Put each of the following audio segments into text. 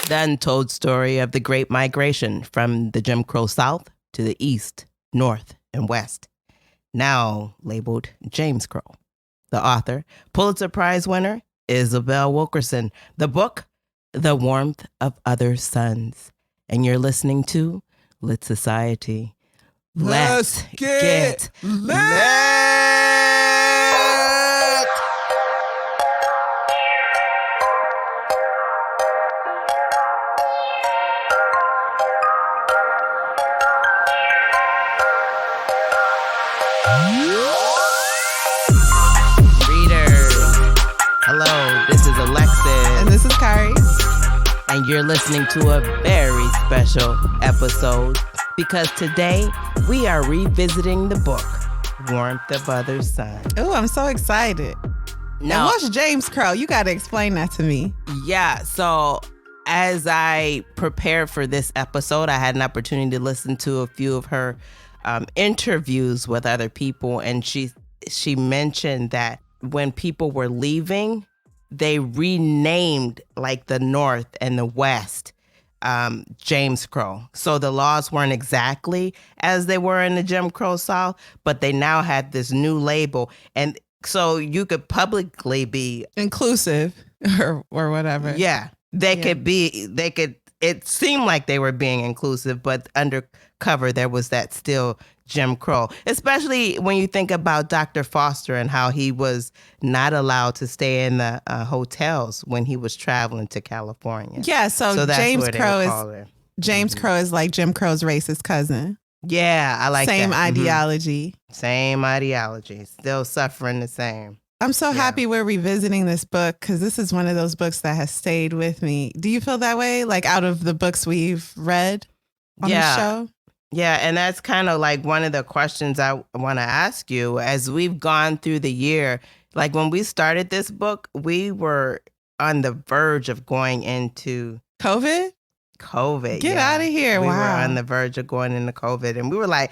The untold story of the Great Migration from the Jim Crow South to the East, North, and West, now labeled James Crow. The author, Pulitzer Prize winner, Isabel Wilkerson. The book, The Warmth of Other Suns. And you're listening to Lit Society. Let's get lit! Hello, this is Alexis. And this is Kari. And you're listening to a very special episode because today we are revisiting the book, Warmth of Other Suns. Oh, I'm so excited. Now, what's James Crow? You got to explain that to me. Yeah, so as I prepared for this episode, I had an opportunity to listen to a few of her interviews with other people, and she mentioned that when people were leaving, they renamed like the North and the West James Crow. So the laws weren't exactly as they were in the Jim Crow South, but they now had this new label. And so you could publicly be inclusive or whatever. Yeah, it seemed like they were being inclusive, but undercover there was that still Jim Crow, especially when you think about Dr. Foster and how he was not allowed to stay in the hotels when he was traveling to California. Yeah, so James Crow is like Jim Crow's racist cousin. Yeah, I like Same that. ideology. Mm-hmm. Same ideology. Still suffering the same. I'm so happy we're revisiting this book because this is one of those books that has stayed with me. Do you feel that way? Like out of the books we've read on the show? Yeah, and that's kind of like one of the questions I want to ask you as we've gone through the year. Like when we started this book, we were on the verge of going into COVID. Get out of here. We wow. were on the verge of going into COVID, and we were like,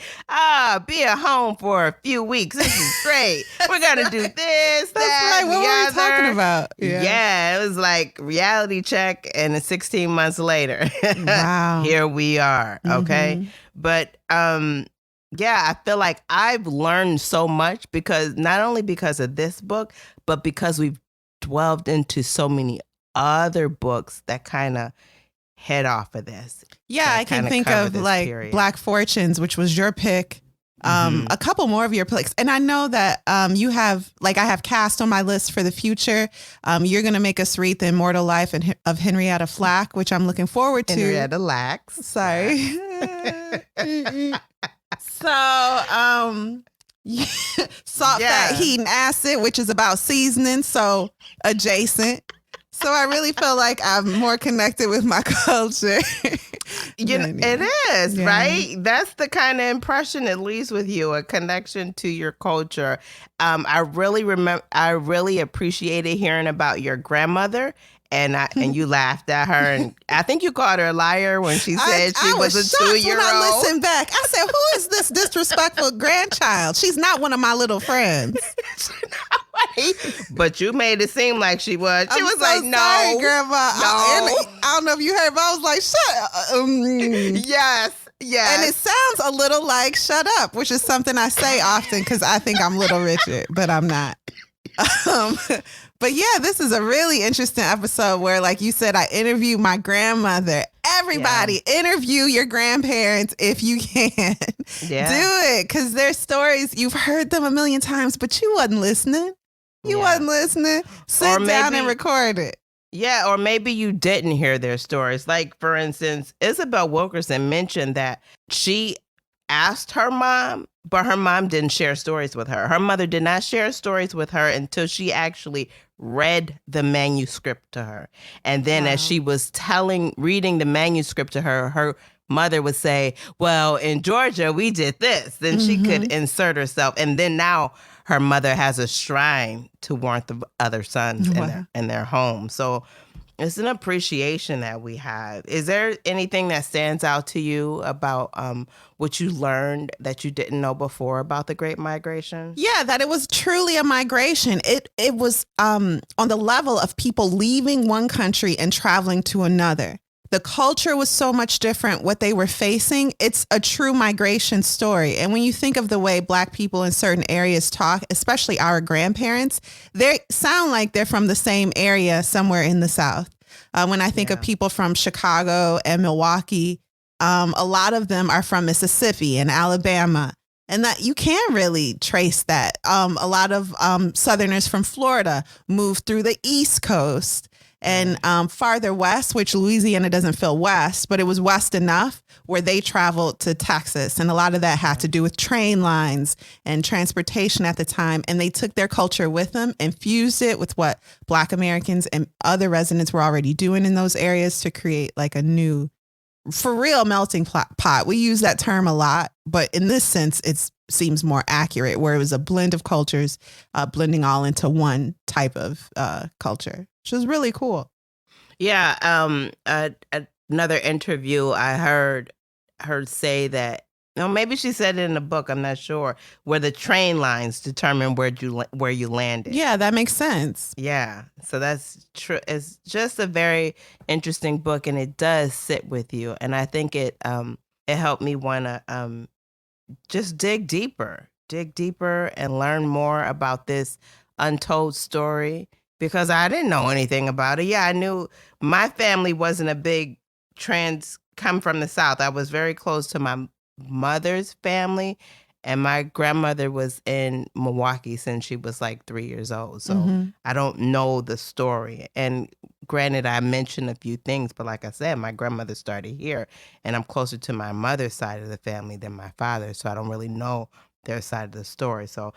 be at home for a few weeks. This is great. We're going to do this, That's right. What were we talking about? Yeah, it was like reality check, and 16 months later, wow. Here we are. Okay. Mm-hmm. But I feel like I've learned so much not only because of this book, but because we've delved into so many other books that kind of head off of this. Yeah, I can think of like period. Black Fortunes, which was your pick. A couple more of your picks. And I know that you have, like I have cast on my list for the future. You're going to make us read The Immortal Life of Henrietta Flack, which I'm looking forward to. Henrietta Lacks. Sorry. Salt, fat, heat, and acid, which is about seasoning. So adjacent. So I really feel like I'm more connected with my culture. It is, right? That's the kind of impression it leaves with you, a connection to your culture. I really appreciated hearing about your grandmother. And you laughed at her, and I think you called her a liar when she said she was a 2-year-old. When I listened back, I said, "Who is this disrespectful grandchild? She's not one of my little friends." But you made it seem like she was. She was like, "No, sorry, Grandma." No. I don't know if you heard, but I was like, "Shut up." Yes. And it sounds a little like "shut up," which is something I say often because I think I'm Little Richard, but I'm not. But yeah, this is a really interesting episode where, like you said, I interview my grandmother. Everybody, interview your grandparents if you can. Yeah. Do it, because their stories, you've heard them a million times, but you wasn't listening. You wasn't listening. Sit down and record it. Yeah, or maybe you didn't hear their stories. Like, for instance, Isabel Wilkerson mentioned that she asked her mom, but her mom didn't share stories with her. Her mother did not share stories with her until she actually read the manuscript to her. And then as she was reading the manuscript to her, her mother would say, well, in Georgia, we did this. Then she could insert herself. And then now her mother has a shrine to Warmth of Other Suns in their home. So it's an appreciation that we have. Is there anything that stands out to you about what you learned that you didn't know before about the Great Migration? Yeah, that it was truly a migration. It was on the level of people leaving one country and traveling to another. the culture was so much different, what they were facing. It's a true migration story. And when you think of the way Black people in certain areas talk, especially our grandparents, they sound like they're from the same area somewhere in the South. When I think of people from Chicago and Milwaukee, a lot of them are from Mississippi and Alabama. And that you can really trace that. A lot of Southerners from Florida moved through the East Coast and farther west, which Louisiana doesn't feel west, but it was west enough where they traveled to Texas. And a lot of that had to do with train lines and transportation at the time. And they took their culture with them and fused it with what Black Americans and other residents were already doing in those areas to create like a new, for real, melting pot. We use that term a lot, but in this sense, it seems more accurate, where it was a blend of cultures blending all into one type of culture, which is really cool. Yeah. Another interview I heard her say that, maybe she said it in a book, I'm not sure, where the train lines determine where you landed. Yeah, that makes sense. Yeah. So that's true. It's just a very interesting book, and it does sit with you. And I think it helped me want to just dig deeper and learn more about this untold story, because I didn't know anything about it. Yeah, I knew my family wasn't a big come from the South. I was very close to my mother's family, and my grandmother was in Milwaukee since she was like 3 years old. So I don't know the story. And granted, I mentioned a few things, but like I said, my grandmother started here, and I'm closer to my mother's side of the family than my father's, so I don't really know their side of the story. So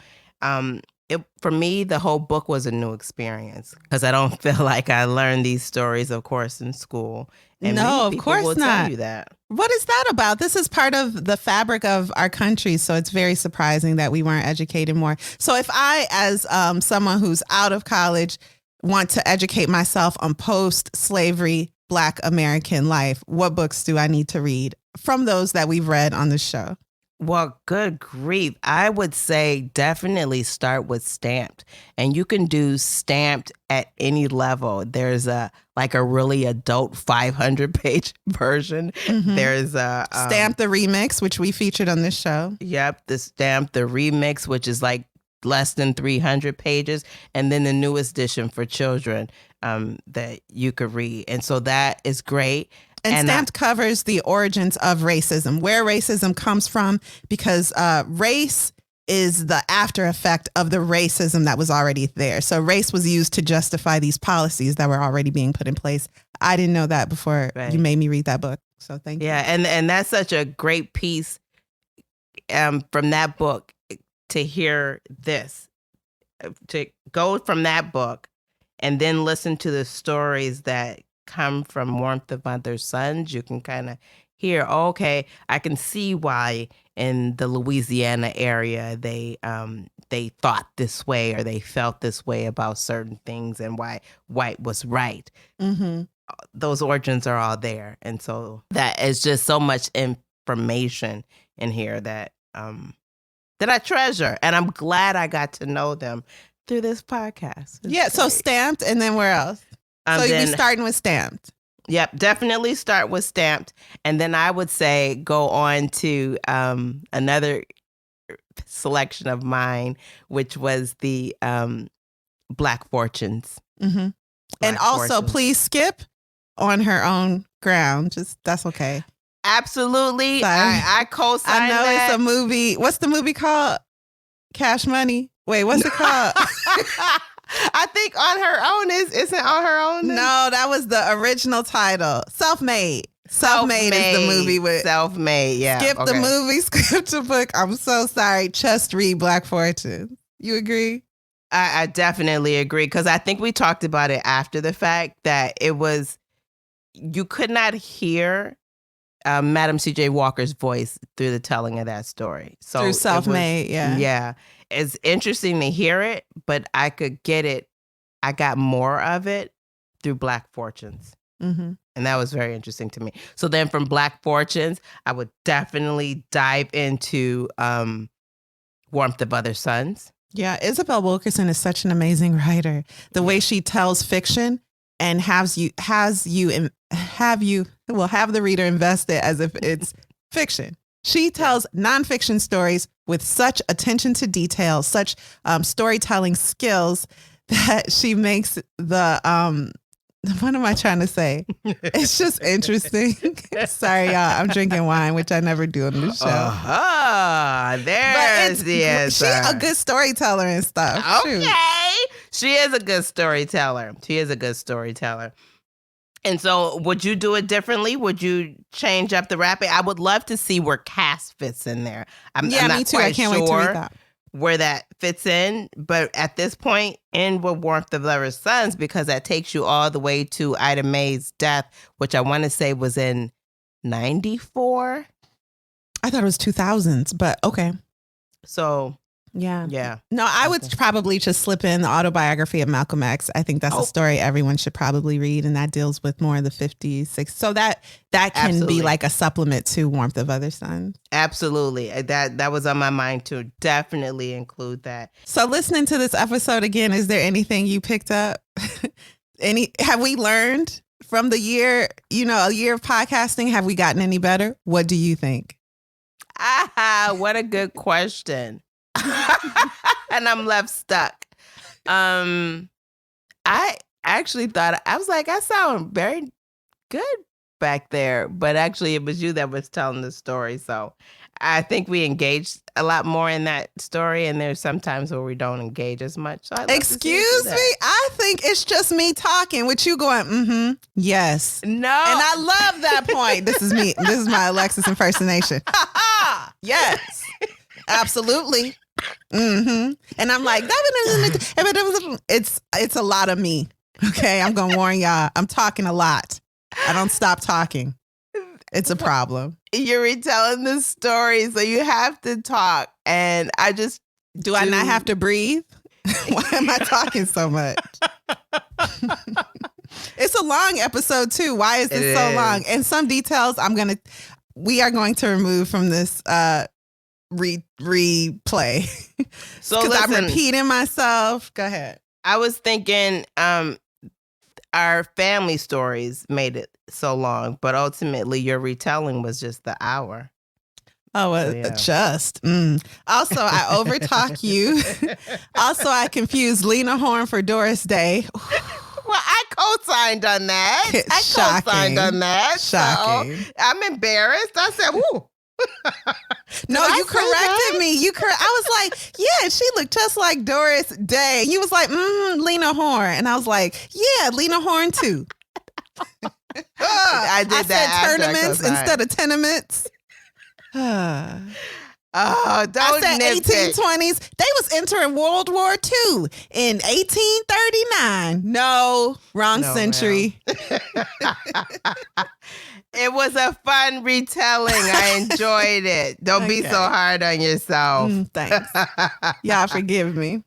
for me, the whole book was a new experience, because I don't feel like I learned these stories, of course, in school. And no, of course will not. Tell you that. What is that about? This is part of the fabric of our country, so it's very surprising that we weren't educated more. So if I, as someone who's out of college, want to educate myself on post-slavery Black American life, what books do I need to read from those that we've read on the show? Well, good grief. I would say definitely start with Stamped. And you can do Stamped at any level. There's a really adult 500-page version. There's a Stamped the Remix, which we featured on this show. Yep, the Stamped the Remix, which is like less than 300 pages. And then the newest edition for children that you could read. And so that is great. And Stamped covers the origins of racism, where racism comes from, because race is the after effect of the racism that was already there. So race was used to justify these policies that were already being put in place. I didn't know that before you made me read that book. So thank you. Yeah, and that's such a great piece from that book, to hear this, to go from that book and then listen to the stories that come from Warmth of Mother's Sons. You can kind of hear, okay, I can see why in the Louisiana area they thought this way, or they felt this way about certain things, and why white was right. Those origins are all there. And so that is just so much information in here that I treasure. And I'm glad I got to know them through this podcast. It's so great. Stamped, and then where else? So you'd be starting with Stamped. Yep, definitely start with Stamped. And then I would say go on to another selection of mine, which was the Black Fortunes. And also, please skip On Her Own Ground. That's okay. Absolutely. I co-sign I know that. It's a movie. What's the movie called? Cash Money? Wait, what's it called? I think On Her Own isn't On Her Own. No, that was the original title. Self-Made. Self-Made is the movie with Self-Made. Yeah. Skip the movie, skip the book. I'm so sorry. Just read Black Fortune. You agree? I definitely agree, because I think we talked about it after the fact, that you could not hear Madam C.J. Walker's voice through the telling of that story. So through Self-Made, Yeah. It's interesting to hear it, but I could get it. I got more of it through Black Fortunes. And that was very interesting to me. So then from Black Fortunes, I would definitely dive into Warmth of Other Sons. Yeah, Isabel Wilkerson is such an amazing writer. The way she tells fiction and has you have the reader invest it as if it's fiction. She tells nonfiction stories with such attention to detail, such storytelling skills that she makes the what am I trying to say? It's just interesting. Sorry, y'all. I'm drinking wine, which I never do on the show. There's the answer. She's a good storyteller and stuff. Okay. Shoot. She is a good storyteller. And so would you do it differently? Would you change up the wrapping? I would love to see where Cass fits in there. I'm not me too. I can't wait to read that. Where that fits in. But at this point, end with Warmth of Lovers' Sons, because that takes you all the way to Ida May's death, which I want to say was in 94. I thought it was 2000s, but okay. So... Yeah. No, I would probably just slip in the autobiography of Malcolm X. I think that's a story everyone should probably read, and that deals with more of the 50s, 60s. So that can be like a supplement to Warmth of Other Sons. Absolutely. That was on my mind too. Definitely include that. So listening to this episode again, is there anything you picked up? Have we learned from the year, a year of podcasting? Have we gotten any better? What do you think? What a good question. And I'm left stuck. I actually thought, I was like, I sound very good back there, but actually it was you that was telling the story. So I think we engaged a lot more in that story, and there's sometimes where we don't engage as much. So excuse me, I think it's just me talking with you going, yes. No. And I love that point. This is me. This is my Alexis impersonation. Yes. Absolutely. And I'm like, it's a lot of me. Okay, I'm gonna warn y'all. I'm talking a lot. I don't stop talking. It's a problem. You're retelling the story, so you have to talk. And I just do I not have to breathe? Why am I talking so much? It's a long episode too. Why is this so long? And some details we are going to remove from this replay. So because I'm repeating myself. Go ahead. I was thinking our family stories made it so long, but ultimately your retelling was just the hour. Oh, just. Also, I overtalk you. Also, I confused Lena Horne for Doris Day. Well, I co-signed on that. Shocking. So I'm embarrassed. I said, "Woo." No, you corrected me. I was like, yeah, she looked just like Doris Day. You was like, Lena Horne. And I was like, yeah, Lena Horne too. I said tournaments instead of tenements. Don't I said nitpick. 1820s. They was entering World War II in 1839. No, wrong century. It was a fun retelling. I enjoyed it. Don't be so hard on yourself. Thanks. Y'all forgive me.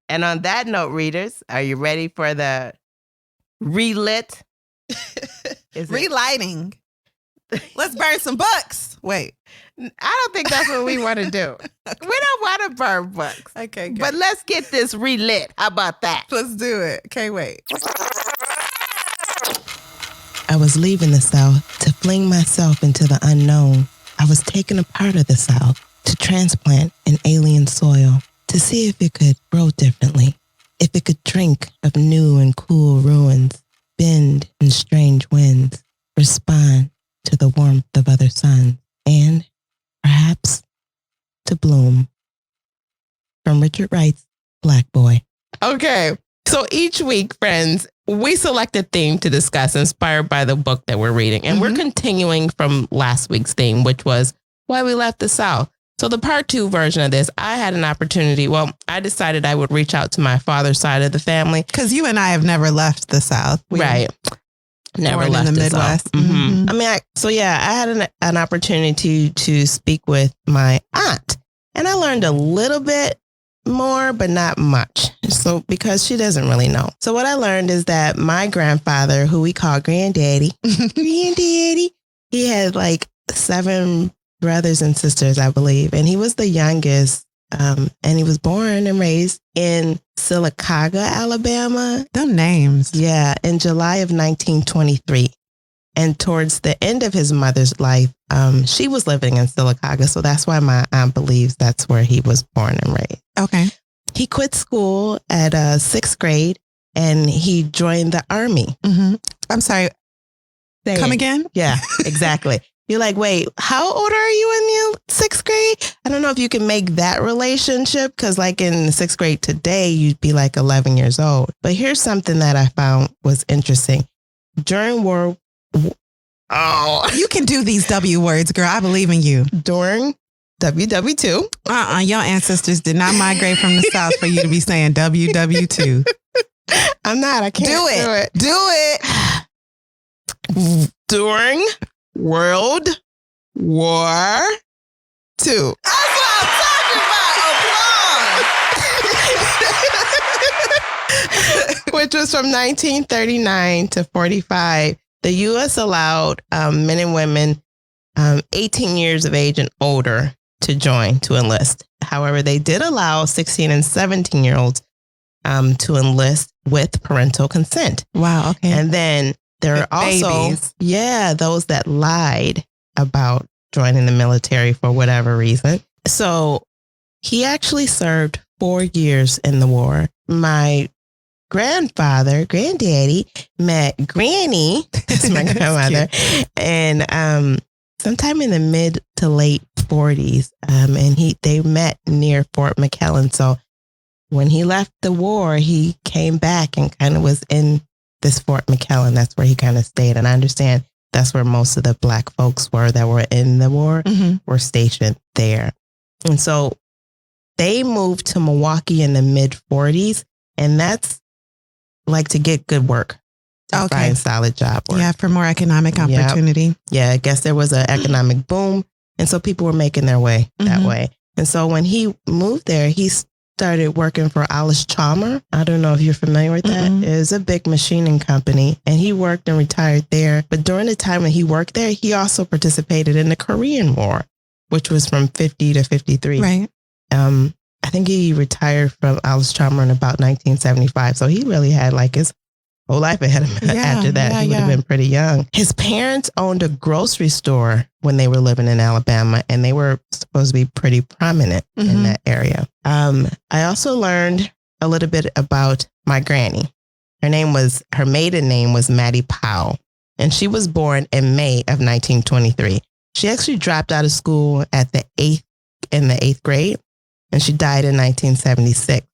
And on that note, readers, are you ready for the ReLIT? Relighting. Let's burn some books. Wait. I don't think that's what we want to do. We don't want to burn books. Okay, good. But let's get this relit. How about that? Let's do it. Can't wait. I was leaving the South to fling myself into the unknown. I was taking a part of the South to transplant in alien soil to see if it could grow differently, if it could drink of new and cool ruins, bend in strange winds, respond to the warmth of other suns, and perhaps to bloom. From Richard Wright's Black Boy. Okay, so each week, friends, we select a theme to discuss inspired by the book that we're reading. And we're continuing from last week's theme, which was why we left the South. So the part 2 version of this, I had an opportunity. Well, I decided I would reach out to my father's side of the family. Because you and I have never left the South. Right. Never left in the Midwest. I mean, I had an opportunity to speak with my aunt, and I learned a little bit more, but not much. So because she doesn't really know. So what I learned is that my grandfather, who we call Granddaddy, he had like 7 brothers and sisters, I believe, and he was the youngest. And he was born and raised in Sylacauga, Alabama. Them names. Yeah, in July of 1923. And towards the end of his mother's life, she was living in Sylacauga. So that's why my aunt believes that's where he was born and raised. Okay. He quit school at 6th grade and he joined the Army. Mm-hmm. I'm sorry. Come again? Yeah, exactly. You're like, wait, how old are you in the 6th grade? I don't know if you can make that relationship because like in the 6th grade today, you'd be like 11 years old. But here's something that I found was interesting. During World You can do these W words, girl. I believe in you. During WW2. Your ancestors did not migrate from the South for you to be saying WW2. I'm not. I can't do it. Do it. During World War II. That's what I'm talking about. Which was from 1939 to 45. The U.S. allowed men and women 18 years of age and older to join, to enlist. However, they did allow 16 and 17-year-olds to enlist with parental consent. Wow, okay. And then there are also, those that lied about joining the military for whatever reason. So he actually served 4 years in the war. My granddaddy met Granny, that's my grandmother, and sometime in the mid to late 40s, and they met near Fort McClellan. So when he left the war, he came back and kind of was in this Fort McClellan. That's where he kind of stayed. And I understand that's where most of the Black folks were that were in the war, were stationed there. And so they moved to Milwaukee in the mid 40s, and that's like to get good work. To find solid job work. Yeah, for more economic opportunity. Yep. Yeah, I guess there was an economic boom, and so people were making their way that way. And so when he moved there, he started working for Alice Chalmer. I don't know if you're familiar with that. It was a big machining company, and he worked and retired there. But during the time when he worked there, he also participated in the Korean War, which was from 50 to 53. Right. I think he retired from Alice Chalmer in about 1975. So he really had like his whole life ahead of him. After that, he would have been pretty young. His parents owned a grocery store when they were living in Alabama, and they were supposed to be pretty prominent in that area. I also learned a little bit about my granny. Her maiden name was Mattie Powell, and she was born in May of 1923. She actually dropped out of school in the 8th grade, and she died in 1976.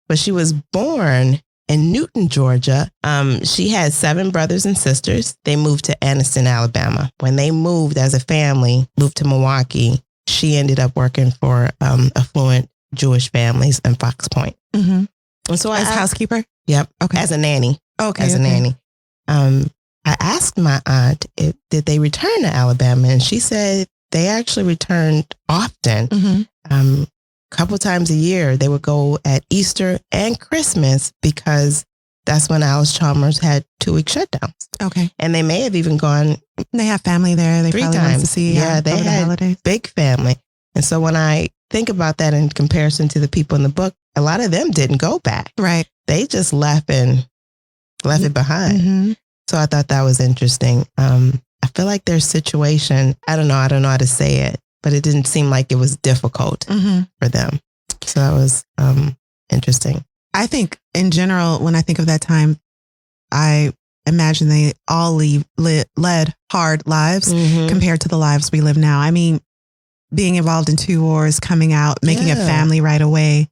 But she was born in Newton, Georgia. She had 7 brothers and sisters. They moved to Anniston, Alabama. When they moved as a family, moved to Milwaukee, she ended up working for affluent Jewish families in Fox Point. And so as housekeeper? Yep. Okay. As a nanny. Okay. As a nanny. I asked my aunt, did they return to Alabama? And she said they actually returned often. Couple times a year. They would go at Easter and Christmas because that's when Alice Chalmers had 2-week shutdowns. Okay. And they may have even gone. They have family there. They 3 probably times wanted to see. they had holidays. Big family. And so when I think about that in comparison to the people in the book, a lot of them didn't go back. Right. They just left it behind. So I thought that was interesting. I feel like their situation, I don't know how to say it, but it didn't seem like it was difficult for them. So that was interesting. I think in general, when I think of that time, I imagine they all led hard lives compared to the lives we live now. I mean, being involved in 2 wars, coming out, making a family right away,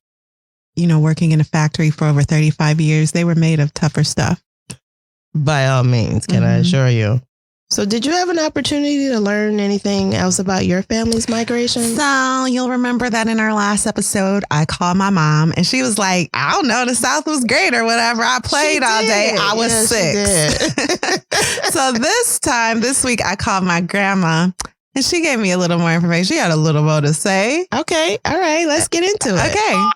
working in a factory for over 35 years, they were made of tougher stuff. By all means, can I assure you. So did you have an opportunity to learn anything else about your family's migration? So you'll remember that in our last episode, I called my mom and she was like, I don't know, the South was great or whatever. I played all day. I was 6. So this week, I called my grandma and she gave me a little more information. She had a little more to say. Okay. All right. Let's get into it. Okay.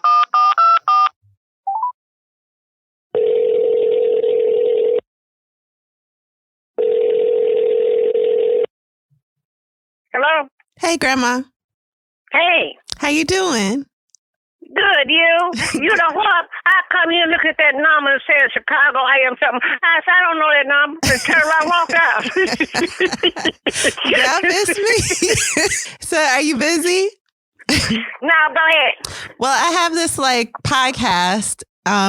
Hello. Hey, Grandma. Hey. How you doing? Good, you. You know what? I come here and look at that number and say Chicago AM something. I said, I don't know that number. And turn around and walk out. Yeah, miss me. So are you busy? No, go ahead. Well, I have this like podcast,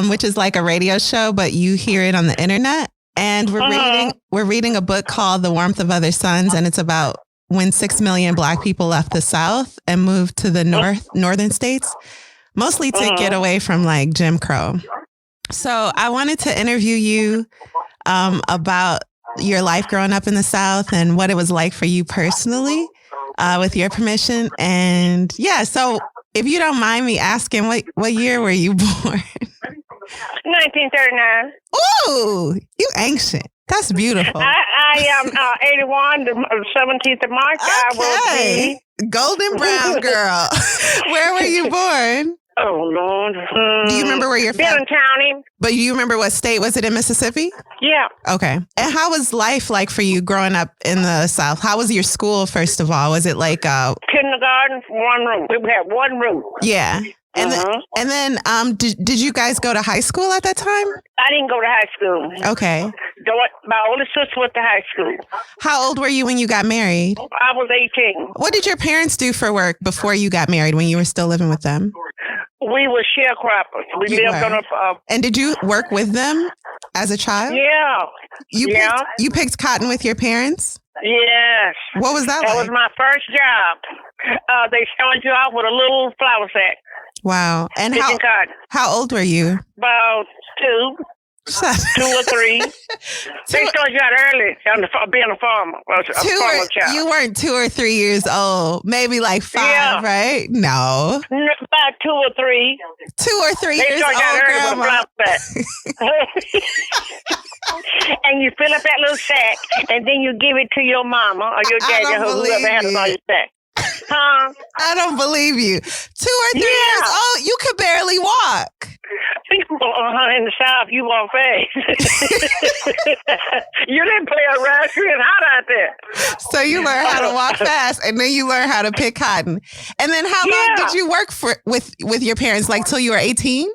which is like a radio show, but you hear it on the internet. And we're reading a book called The Warmth of Other Suns, and it's about when 6 million Black people left the South and moved to the northern states, mostly to get away from like Jim Crow. So I wanted to interview you about your life growing up in the South and what it was like for you personally, with your permission. And yeah, so if you don't mind me asking, what year were you born? 1939. Ooh, you ancient. That's beautiful. I am 81, the 17th of March. Okay. I will be. Golden brown girl. Where were you born? Oh, Lord. Do you remember where you're from? Dillon County. But you remember what state? Was it in Mississippi? Yeah. Okay. And how was life like for you growing up in the South? How was your school, first of all? Was it like kindergarten, one room. We had one room. Yeah. And then did you guys go to high school at that time? I didn't go to high school. Okay. My older sister went to high school. How old were you when you got married? I was 18. What did your parents do for work before you got married when you were still living with them? We were sharecroppers. We lived on a... And did you work with them as a child? Yeah. You picked cotton with your parents? Yes. What was that like? That was my first job. They started you off with a little flour sack. Wow. And how old were you? About 2. 2 or 3. They started you out early being a farmer. Child. You weren't 2 or 3 years old. Maybe like 5, right? No. About 2 or 3. 2 or 3 years old, Grandma. And you fill up that little sack, and then you give it to your mama or your daddy or whoever has it on your sack. Huh? I don't believe you. 2 or 3 years old, you could barely walk. In the South, you walk fast. You didn't play around. It's hot out there. So you learn how to walk fast, and then you learn how to pick cotton. And then how long did you work with your parents? Like till you were 18?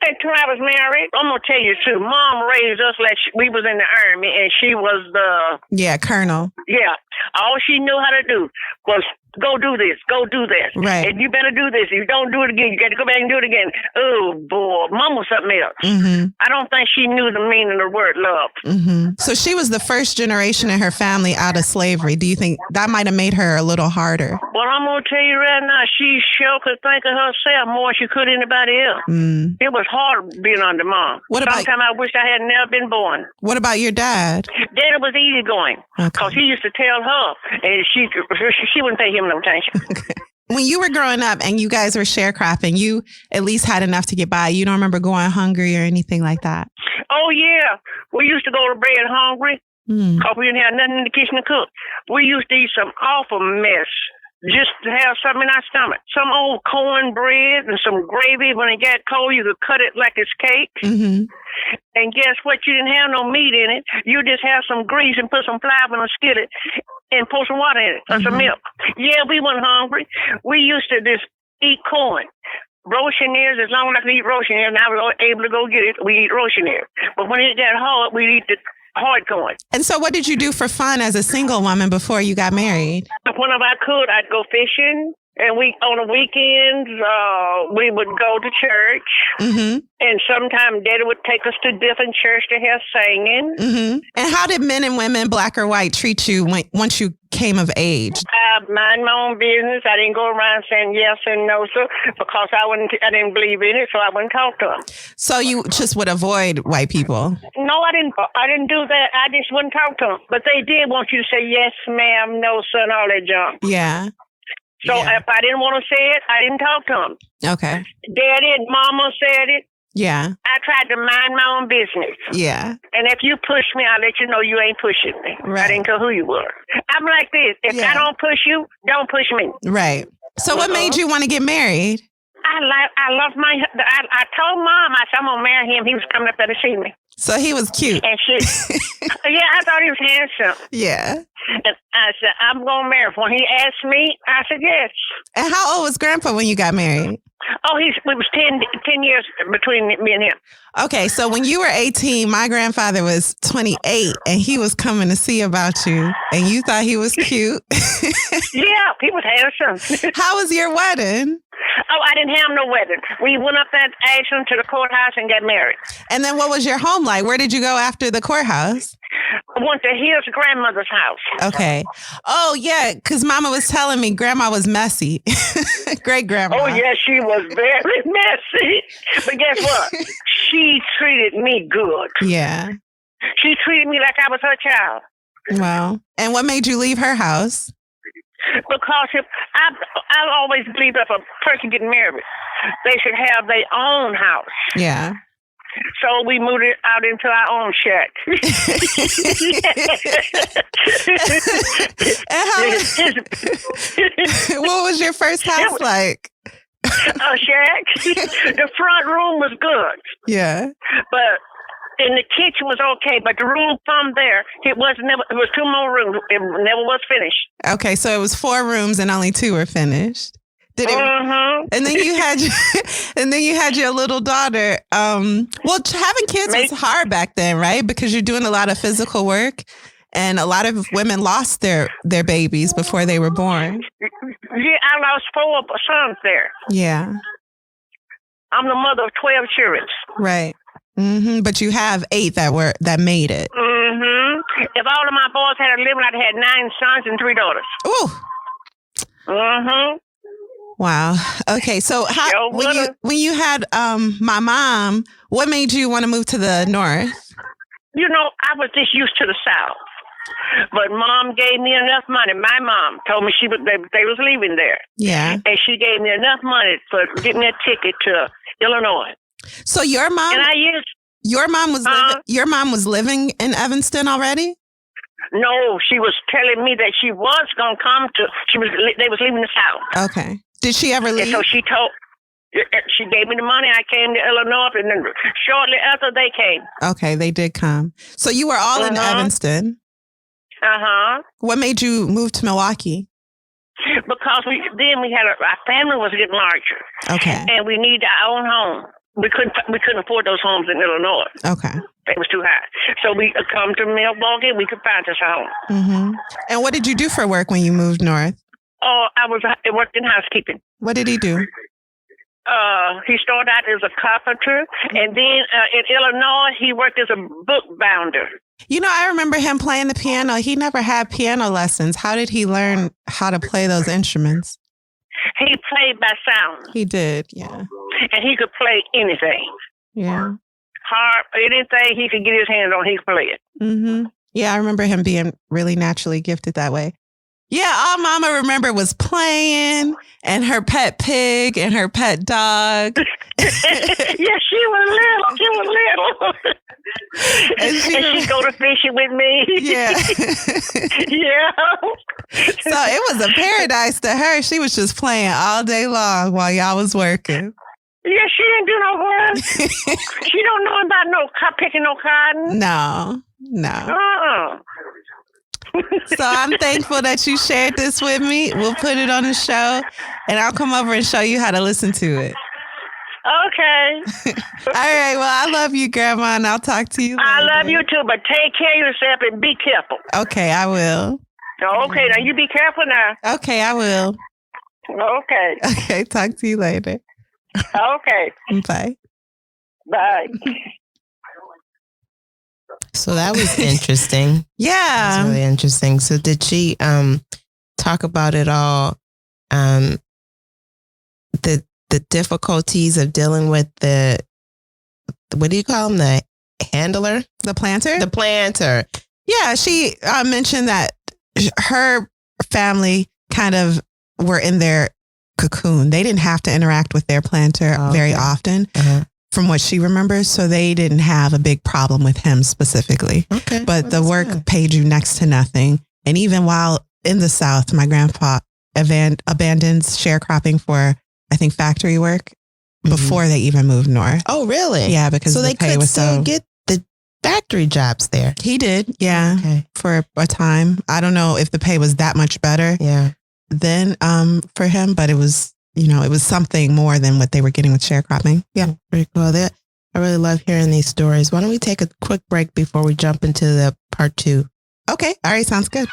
Until I was married. I'm going to tell you, too. Mom raised us like we was in the Army, and she was the... Yeah, colonel. Yeah. All she knew how to do was go do this, go do this. Right. And you better do this. If you don't do it again, you got to go back and do it again. Oh, boy. Mom was something else. Mm-hmm. I don't think she knew the meaning of the word love. Mm-hmm. So she was the first generation in her family out of slavery. Do you think that might have made her a little harder? Well, I'm going to tell you right now, she sure could think of herself more than she could anybody else. Mm. It was hard being under Mom. Sometimes I wish I had never been born. What about your dad? Daddy was easygoing because he used to tell her, and she wouldn't pay him no attention. Okay. When you were growing up and you guys were sharecropping, you at least had enough to get by. You don't remember going hungry or anything like that? Oh, yeah. We used to go to bed hungry because we didn't have nothing in the kitchen to cook. We used to eat some awful mess just to have something in our stomach. Some old cornbread and some gravy. When it got cold, you could cut it like it's cake. Mm-hmm. And guess what? You didn't have no meat in it. You just have some grease and put some flour in a skillet and pour some water in it or some milk. Yeah, we weren't hungry. We used to just eat corn. Rochiniers, as long as I could eat Rochiniers, and I was able to go get it, we eat Rochiniers. But when it got hard, we'd eat the hard corn. And so what did you do for fun as a single woman before you got married? Whenever I could, I'd go fishing. And on the weekends, we would go to church. Mm-hmm. And sometimes Daddy would take us to different church to have singing. Mm-hmm. And how did men and women, black or white, treat you once you came of age? I mind my own business. I didn't go around saying yes and no, sir, because I didn't believe in it, so I wouldn't talk to them. So you just would avoid white people? No, I didn't do that. I just wouldn't talk to them. But they did want you to say yes, ma'am, no, sir, and all that junk. Yeah. So if I didn't want to say it, I didn't talk to them. Okay. Daddy and Mama said it. Yeah. I tried to mind my own business. Yeah. And if you push me, I'll let you know you ain't pushing me. Right. I didn't care who you were. I'm like this. If I don't push you, don't push me. Right. So what made you want to get married? I love I told Mom, I said, I'm going to marry him. He was coming up there to see me. So he was cute. And yeah, I thought he was handsome. Yeah. And I said, I'm going to marry him. When he asked me, I said yes. And how old was Grandpa when you got married? Oh, it was 10 years between me and him. Okay, so when you were 18, my grandfather was 28, and he was coming to see about you, and you thought he was cute. Yeah, he was handsome. How was your wedding? Oh, I didn't have no wedding. We went up that Ashland to the courthouse and got married. And then what was your home like? Where did you go after the courthouse? I went to his grandmother's house. Okay. Oh, yeah, because Mama was telling me Grandma was messy. Great grandma. Oh, yeah, she was very messy. But guess what? She treated me good. Yeah. She treated me like I was her child. Wow. And what made you leave her house? Because I always believed if a person getting married, they should have their own house. Yeah. So we moved it out into our own shack. What was your first house like? A shack. The front room was good. Yeah. But and the kitchen was okay, but the room from there, it was 2 more rooms. It never was finished. Okay, so it was 4 rooms and only 2 were finished. Did it? Mm-hmm. And then you had your little daughter. Well, having kids was hard back then, right? Because you're doing a lot of physical work, and a lot of women lost their babies before they were born. Yeah, I lost 4 sons there. Yeah. I'm the mother of 12 children. Right. Mm-hmm. But you have 8 that made it. Mm-hmm. If all of my boys had a living, I'd had 9 sons and 3 daughters. Ooh. Mm-hmm. Wow. Okay. So when you had my mom, what made you want to move to the north? You know, I was just used to the South. But Mom gave me enough money. My mom told me they was leaving there. Yeah. And she gave me enough money for getting me a ticket to Illinois. So your mom and I used your mom was living in Evanston already? No, she was telling me that she was gonna come to. They was leaving the South. Okay. Did she ever leave? And so she gave me the money. I came to Illinois, and then shortly after they came. Okay, they did come. So you were all in Evanston. What made you move to Milwaukee? Because our family was getting larger. Okay. And we needed our own home. We couldn't afford those homes in Illinois. Okay. It was too high. So we come to Milwaukee. We could find us a home. Mm-hmm. And what did you do for work when you moved north? Oh, I worked in housekeeping. What did he do? He started out as a carpenter, and then in Illinois, he worked as a book bounder. You know, I remember him playing the piano. He never had piano lessons. How did he learn how to play those instruments? He played by sound. He did, yeah. And he could play anything. Yeah. Harp, anything he could get his hands on, he could play it. Mm-hmm. Yeah, I remember him being really naturally gifted that way. Yeah, all Mama remembered was playing and her pet pig and her pet dog. Yeah, she was little. And she'd go to fishing with me. Yeah. Yeah. So it was a paradise to her. She was just playing all day long while y'all was working. Yeah, she didn't do no work. She don't know about picking no cotton. No. So I'm thankful that you shared this with me. We'll put it on the show, and I'll come over and show you how to listen to it. Okay. All right. Well, I love you, Grandma, and I'll talk to you later. I love you too, but take care of yourself and be careful. Okay, I will. Okay, now you be careful now. Okay, I will. Okay. Okay, talk to you later. Okay. Bye. Bye. So that was interesting. Yeah. That was really interesting. So did she talk about it all? The difficulties of dealing with what do you call them? The handler? The planter? The planter. Yeah, she mentioned that her family kind of were in their cocoon. They didn't have to interact with their planter very often. From what she remembers, so they didn't have a big problem with him specifically. Okay, but the work paid you next to nothing. And even while in the South, my grandpa abandoned sharecropping for, I think, factory work before they even moved north. Oh, really? Yeah, because so the they pay could was still get the factory jobs there. He did, yeah, for a time. I don't know if the pay was that much better. Yeah. Then for him, but it was it was something more than what they were getting with sharecropping. Yeah. Pretty cool. I really love hearing these stories. Why don't we take a quick break before we jump into the part 2? Okay. All right. Sounds good.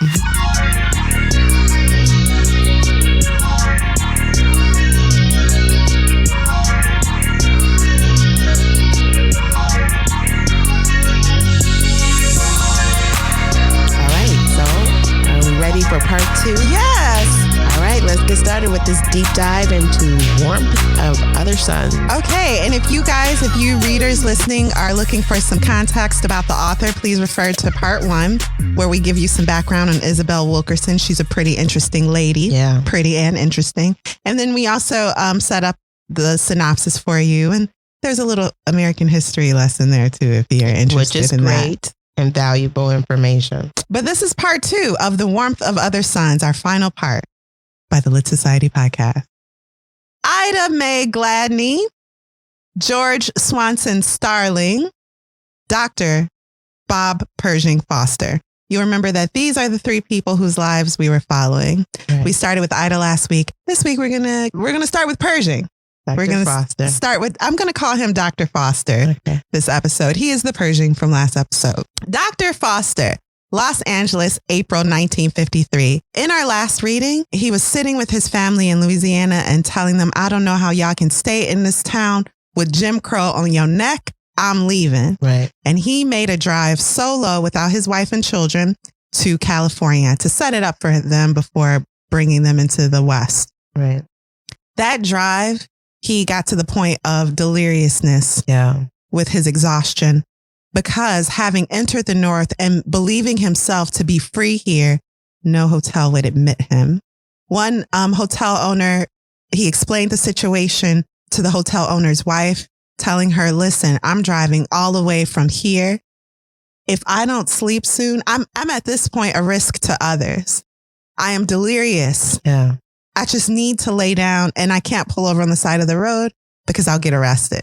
Ready for part 2? Yes. All right, let's get started with this deep dive into Warmth of Other Suns. Okay, and if you readers listening are looking for some context about the author, please refer to part 1, where we give you some background on Isabel Wilkerson. She's a pretty interesting lady. Yeah. Pretty and interesting. And then we also set up the synopsis for you. And there's a little American history lesson there too, if you're interested in that. Which is great and valuable information. But this is part 2 of The Warmth of Other Suns, our final part by the Lit Society podcast. Ida Mae Gladney, George Swanson Starling, Dr. Bob Pershing Foster. You remember that these are the 3 people whose lives we were following. Right. We started with Ida last week. This week we're gonna start with Pershing. We're going to start with, I'm going to call him Dr. Foster this episode. He is the Pershing from last episode. Dr. Foster, Los Angeles, April 1953. In our last reading, he was sitting with his family in Louisiana and telling them, I don't know how y'all can stay in this town with Jim Crow on your neck. I'm leaving. Right. And he made a drive solo without his wife and children to California to set it up for them before bringing them into the West. Right. That drive, he got to the point of deliriousness with his exhaustion because having entered the North and believing himself to be free here, no hotel would admit him. One hotel owner, he explained the situation to the hotel owner's wife, telling her, listen, I'm driving all the way from here. If I don't sleep soon, I'm at this point a risk to others. I am delirious. Yeah. I just need to lay down and I can't pull over on the side of the road because I'll get arrested.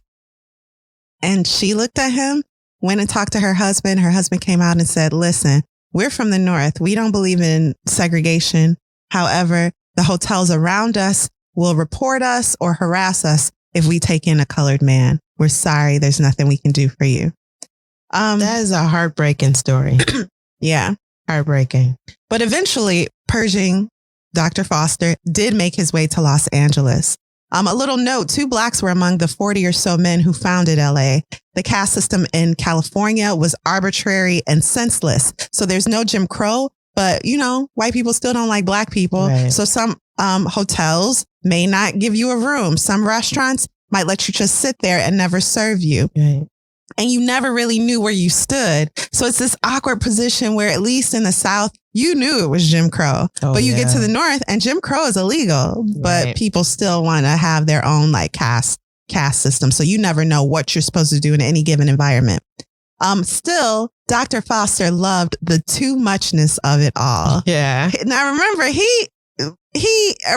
And she looked at him, went and talked to her husband. Her husband came out and said, listen, we're from the North. We don't believe in segregation. However, the hotels around us will report us or harass us if we take in a colored man. We're sorry. There's nothing we can do for you. That is a heartbreaking story. Yeah. Heartbreaking. But eventually, Pershing, Dr. Foster, did make his way to Los Angeles. A little note, 2 Blacks were among the 40 or so men who founded LA. The caste system in California was arbitrary and senseless. So there's no Jim Crow, but, white people still don't like Black people. Right. So some hotels may not give you a room. Some restaurants might let you just sit there and never serve you. Right. And you never really knew where you stood. So it's this awkward position where, at least in the South, you knew it was Jim Crow. But you get to the North and Jim Crow is illegal, but people still want to have their own caste system. So you never know what you're supposed to do in any given environment. Still, Dr. Foster loved the too muchness of it all. Yeah. Now remember, he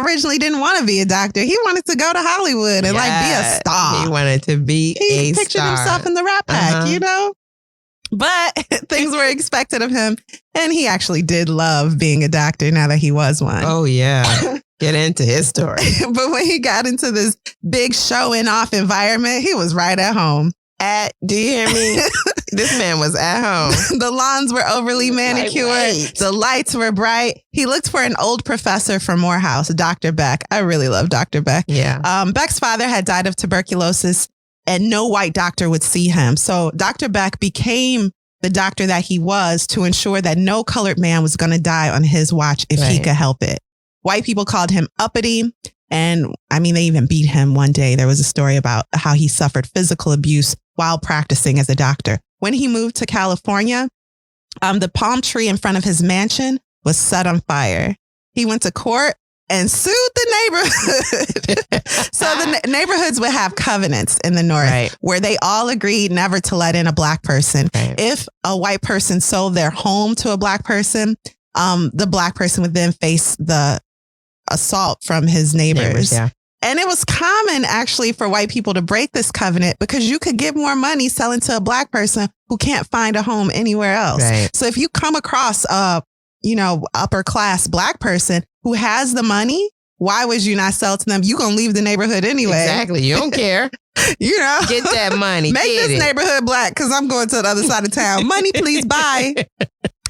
originally didn't want to be a doctor. He wanted to go to Hollywood and be a star. He wanted to be he pictured himself in the Rat Pack, But things were expected of him. And he actually did love being a doctor now that he was one. Oh, yeah. Get into his story. But when he got into this big showing off environment, he was right at home. Do you hear me? This man was at home. The lawns were overly manicured. The lights were bright. He looked for an old professor from Morehouse, Dr. Beck. I really love Dr. Beck. Yeah. Beck's father had died of tuberculosis and no white doctor would see him. So Dr. Beck became the doctor that he was to ensure that no colored man was going to die on his watch if he could help it. White people called him uppity. And they even beat him one day. There was a story about how he suffered physical abuse while practicing as a doctor. When he moved to California, the palm tree in front of his mansion was set on fire. He went to court and sued the neighborhood. So the neighborhoods would have covenants in the North where they all agreed never to let in a Black person. Right. If a white person sold their home to a Black person, the Black person would then face the assault from his neighbors. And it was common actually for white people to break this covenant because you could get more money selling to a Black person who can't find a home anywhere else. Right. So if you come across a, upper class Black person who has the money Why would you not sell to them? You gonna leave the neighborhood anyway. Exactly. You don't care. You know, Get that money. make Get this it. neighborhood black because I'm going to the other side of town. Money, please, bye.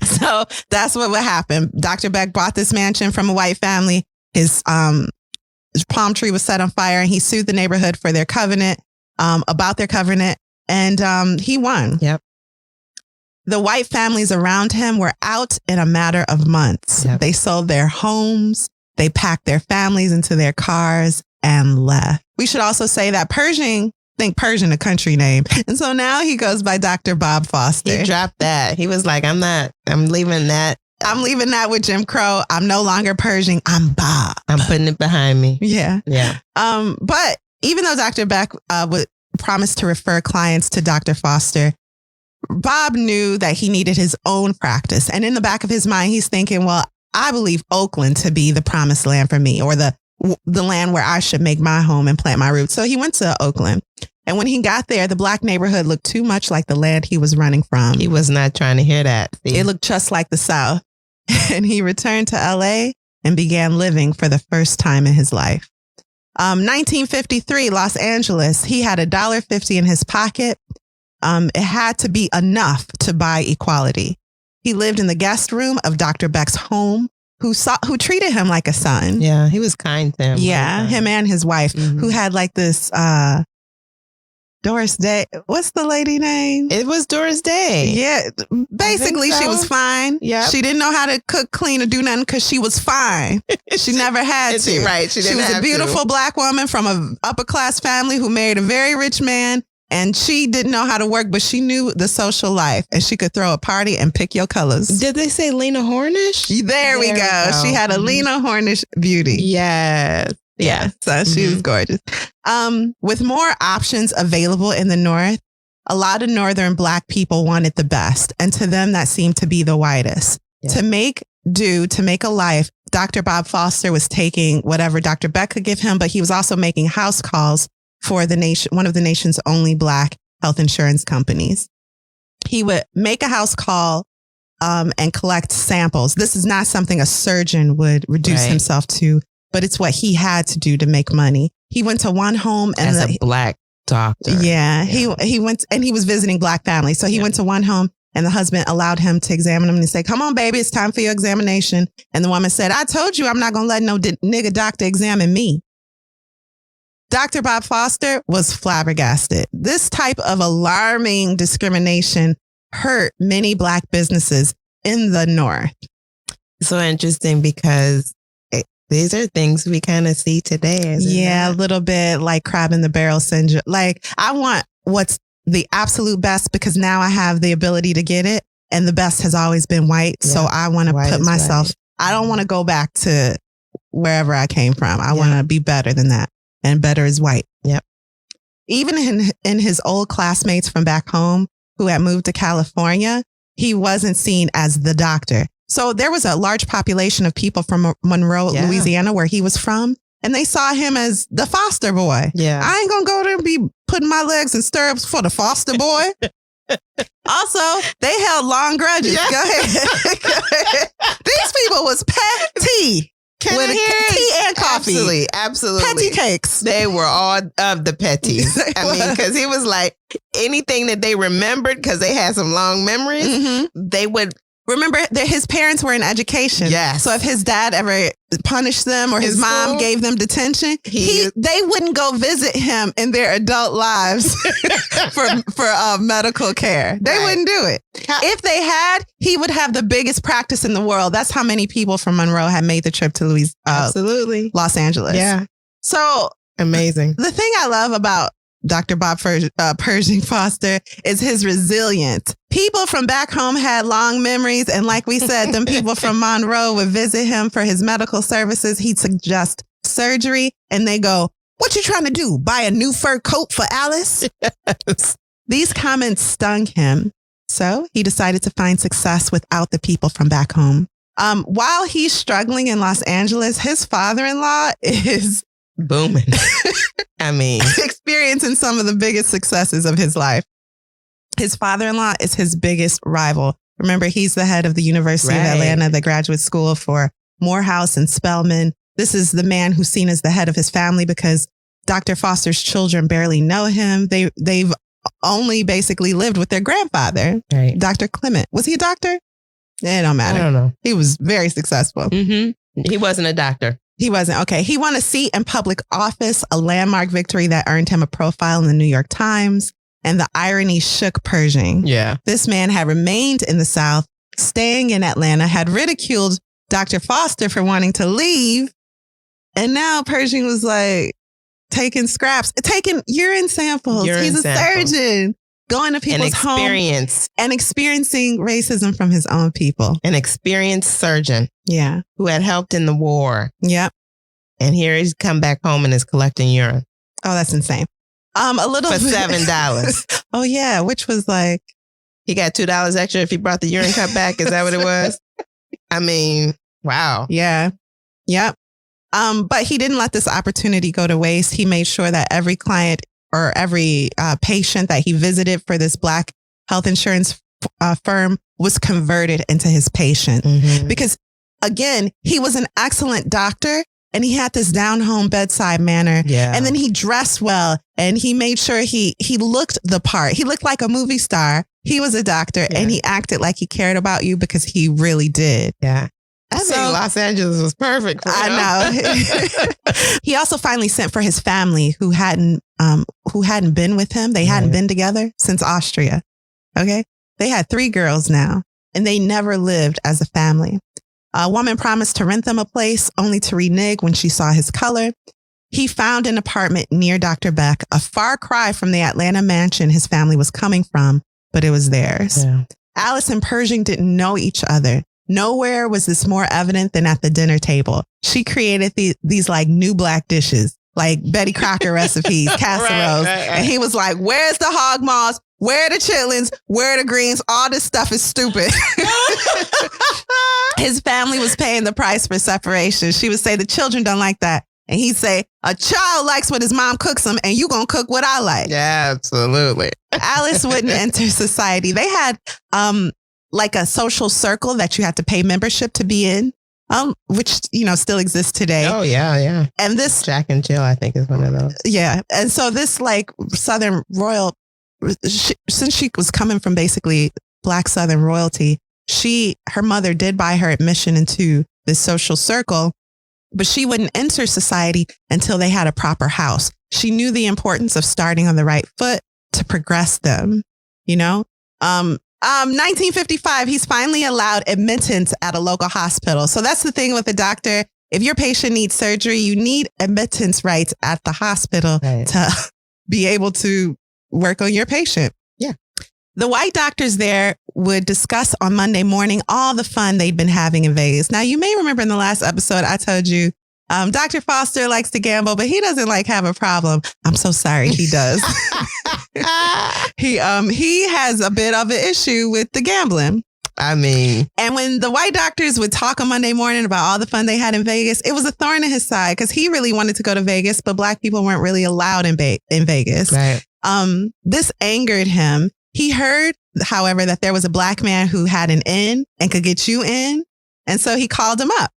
So that's what would happen. Dr. Beck bought this mansion from a white family. His palm tree was set on fire, and he sued the neighborhood for their covenant, about their covenant, and he won. Yep. The white families around him were out in a matter of months. Yep. They sold their homes. They packed their families into their cars and left. We should also say that Pershing, a country name. And so now he goes by Dr. Bob Foster. He dropped that. He was like, I'm leaving that. I'm leaving that with Jim Crow. I'm no longer Pershing. I'm Bob. I'm putting it behind me. Yeah. Yeah. But even though Dr. Beck would promise to refer clients to Dr. Foster, Bob knew that he needed his own practice. And in the back of his mind, he's thinking, well, I believe Oakland to be the promised land for me, or the land where I should make my home and plant my roots. So he went to Oakland. And when he got there, the black neighborhood looked too much like the land he was running from. He was not trying to hear that. See? It looked just like the South. And he returned to LA and began living for the first time in his life. 1953, Los Angeles, he had $1.50 in his pocket. It had to be enough to buy equality. He lived in the guest room of Dr. Beck's home, who treated him like a son. Yeah, he was kind to him. Yeah, him and his wife, who had like this Doris Day. What's the lady name? It was Doris Day. Yeah, basically so. she was fine. Yeah, she didn't know how to cook, clean, or do nothing because she was fine. She never had to. Right, she was a beautiful black woman from an upper class family who married a very rich man. And she didn't know how to work, but she knew the social life, and she could throw a party and pick your colors. Did they say Lena Hornish? There we go. She had a Lena Hornish beauty. Yes. Yeah. So she was gorgeous. With more options available in the North, a lot of Northern Black people wanted the best. And to them, that seemed to be the whitest. Yeah. To make a life, Dr. Bob Foster was taking whatever Dr. Beck could give him, but he was also making house calls for the nation, one of the nation's only Black health insurance companies. He would make a house call and collect samples. This is not something a surgeon would reduce himself to, but it's what he had to do to make money. He went to one home and as a Black doctor. Yeah, he went, and he was visiting Black families. So he went to one home, and the husband allowed him to examine him and say, "Come on, baby, it's time for your examination." And the woman said, "I told you I'm not going to let no nigga doctor examine me." Dr. Bob Foster was flabbergasted. This type of alarming discrimination hurt many Black businesses in the North. So interesting because these are things we kind of see today. Yeah, a little bit like crab in the barrel syndrome. Like, I want what's the absolute best because now I have the ability to get it. And the best has always been white. Yeah. So I want to put myself, I don't want to go back to wherever I came from. I want to be better than that. And better is white. Yep. Even in his old classmates from back home who had moved to California, he wasn't seen as the doctor. So there was a large population of people from Monroe, Louisiana, where he was from. And they saw him as the Foster boy. Yeah. I ain't going to go there and be putting my legs in stirrups for the Foster boy. Also, they held long grudges. Yeah. Go ahead. These people was petty. With tea and coffee. Absolutely. Petty cakes. They were all of the petties. I mean, because he was like anything that they remembered, because they had some long memories, they would remember that his parents were in education. Yes. So if his dad ever punished them or his mom gave them detention, they wouldn't go visit him in their adult lives for medical care. They wouldn't do it. If they had, he would have the biggest practice in the world. That's how many people from Monroe had made the trip to Los Angeles. Yeah. So amazing. The thing I love about Dr. Bob Pershing Foster is his resilience. People from back home had long memories. And like we said, them people from Monroe would visit him for his medical services. He'd suggest surgery and they go, "What you trying to do? Buy a new fur coat for Alice?" Yes. These comments stung him. So he decided to find success without the people from back home. While he's struggling in Los Angeles, his father-in-law is booming. I mean, experiencing some of the biggest successes of his life. His father-in-law is his biggest rival. Remember, he's the head of the University of Atlanta, the graduate school for Morehouse and Spelman. This is the man who's seen as the head of his family because Dr. Foster's children barely know him. They've only basically lived with their grandfather, Right. Dr. Clement. Was he a doctor? It don't matter. I don't know. He was very successful. Mm-hmm. He wasn't a doctor. He wasn't. Okay. He won a seat in public office, a landmark victory that earned him a profile in the New York Times. And the irony shook Pershing. Yeah. This man had remained in the South, staying in Atlanta, had ridiculed Dr. Foster for wanting to leave. And now Pershing was like taking scraps, taking urine samples. He's a surgeon, going to people's homes and experiencing racism from his own people. An experienced surgeon. Yeah. Who had helped in the war. Yep. And here he's come back home and is collecting urine. Oh, that's insane. A little for $7. Oh yeah, which was like he got $2 extra if he brought the urine cup back. Is that what it was? I mean, wow. Yeah. Yep. But he didn't let this opportunity go to waste. He made sure that every client or every patient that he visited for this Black health insurance firm was converted into his patient. Mm-hmm. Because again, he was an excellent doctor. And he had this down-home bedside manner. Yeah. And then he dressed well. And he made sure he looked the part. He looked like a movie star. He was a doctor. Yeah. And he acted like he cared about you because he really did. Yeah. I think Los Angeles was perfect for him. I know. He also finally sent for his family who hadn't been with him. They hadn't been together since Austria. Okay. They had 3 girls now. And they never lived as a family. A woman promised to rent them a place only to renege when she saw his color. He found an apartment near Dr. Beck, a far cry from the Atlanta mansion his family was coming from, but it was theirs. Yeah. Alice and Pershing didn't know each other. Nowhere was this more evident than at the dinner table. She created these like new Black dishes, like Betty Crocker recipes, casseroles. Right. And he was like, where's the hog maws? Where are the chitlins? Where are the greens? All this stuff is stupid. His family was paying the price for separation. She would say, the children don't like that. And he'd say, a child likes what his mom cooks him, and you gonna cook what I like. Yeah, absolutely. Alice wouldn't enter society. They had like a social circle that you had to pay membership to be in, which, still exists today. Oh, yeah. And this Jack and Jill, I think, is one of those. Yeah. And so this like Southern royal, since she was coming from basically Black Southern royalty, her mother did buy her admission into this social circle, but she wouldn't enter society until they had a proper house. She knew the importance of starting on the right foot to progress them, 1955, he's finally allowed admittance at a local hospital. So that's the thing with the doctor. If your patient needs surgery, you need admittance rights at the hospital to be able to work on your patient. Yeah. The white doctors there would discuss on Monday morning all the fun they'd been having in Vegas. Now, you may remember in the last episode, I told you, Dr. Foster likes to gamble, but he doesn't like have a problem. I'm so sorry, he does. He has a bit of an issue with the gambling. I mean, and when the white doctors would talk on Monday morning about all the fun they had in Vegas, it was a thorn in his side because he really wanted to go to Vegas, but Black people weren't really allowed in Vegas. Right. This angered him. He heard, however, that there was a Black man who had an inn and could get you in. And so he called him up.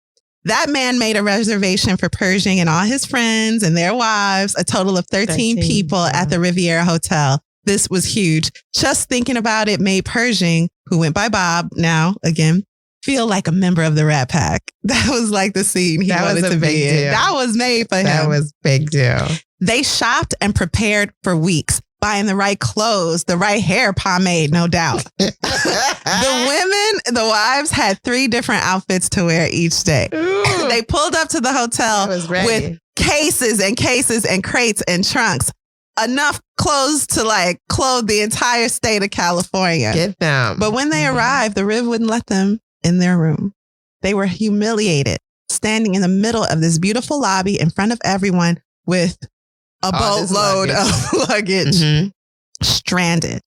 That man made a reservation for Pershing and all his friends and their wives, a total of 13 people at the Riviera Hotel. This was huge. Just thinking about it made Pershing, who went by Bob now, again, feel like a member of the Rat Pack. That was like the scene he wanted to be in. That was made for him. That was big deal. They shopped and prepared for weeks, buying the right clothes, the right hair pomade, no doubt. The wives had 3 different outfits to wear each day. They pulled up to the hotel with cases and cases and crates and trunks. Enough clothes to like clothe the entire state of California. Get them. But when they arrived, the Riv wouldn't let them in their room. They were humiliated, standing in the middle of this beautiful lobby in front of everyone with a boatload of luggage. Stranded.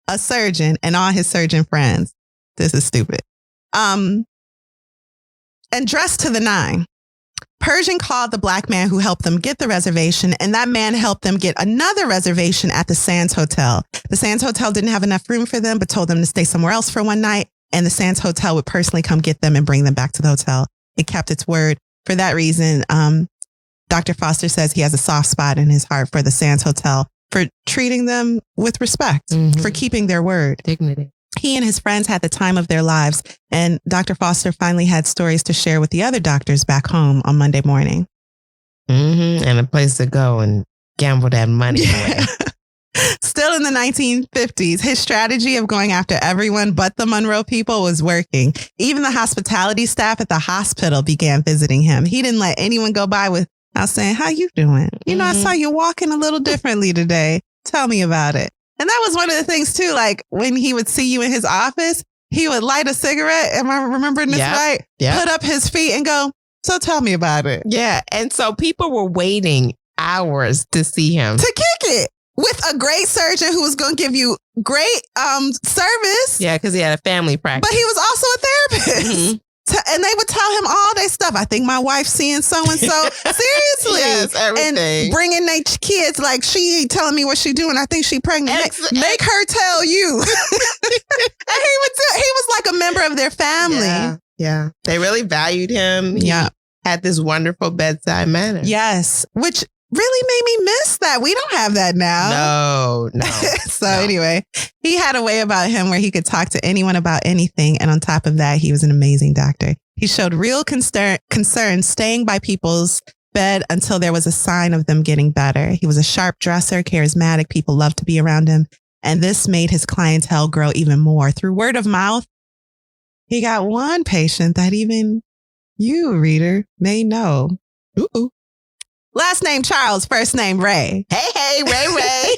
A surgeon and all his surgeon friends. This is stupid. And dressed to the 9. Pershing called the Black man who helped them get the reservation, and that man helped them get another reservation at the Sands Hotel. The Sands Hotel didn't have enough room for them, but told them to stay somewhere else for one night, and the Sands Hotel would personally come get them and bring them back to the hotel. It kept its word. for that reason, Dr. Foster says he has a soft spot in his heart for the Sands Hotel for treating them with respect, for keeping their word. Dignity. He and his friends had the time of their lives, and Dr. Foster finally had stories to share with the other doctors back home on Monday morning. And a place to go and gamble that money away. Still in the 1950s, his strategy of going after everyone but the Monroe people was working. Even the hospitality staff at the hospital began visiting him. He didn't let anyone go by without saying, how you doing? You know, I saw you walking a little differently today. Tell me about it. And that was one of the things, too, like when he would see you in his office, he would light a cigarette. Am I remembering this right? Yeah. Put up his feet and go, so tell me about it. Yeah. And so people were waiting hours to see him. To kick it with a great surgeon who was going to give you great service. Yeah, because he had a family practice. But he was also a therapist. And they would tell him all their stuff. I think my wife's seeing so-and-so. Seriously. Yes, everything. And bringing their kids, like, she ain't telling me what she doing. I think she pregnant. Make her tell you. And he was like a member of their family. Yeah. They really valued him. He had this wonderful bedside manner. Yes. Which really made me miss that. We don't have that now. No. Anyway, he had a way about him where he could talk to anyone about anything. And on top of that, he was an amazing doctor. He showed real concern staying by people's bed until there was a sign of them getting better. He was a sharp dresser, charismatic. People loved to be around him. And this made his clientele grow even more. Through word of mouth, he got one patient that even you, reader, may know. Ooh. Last name Charles, first name Ray. Hey, Ray.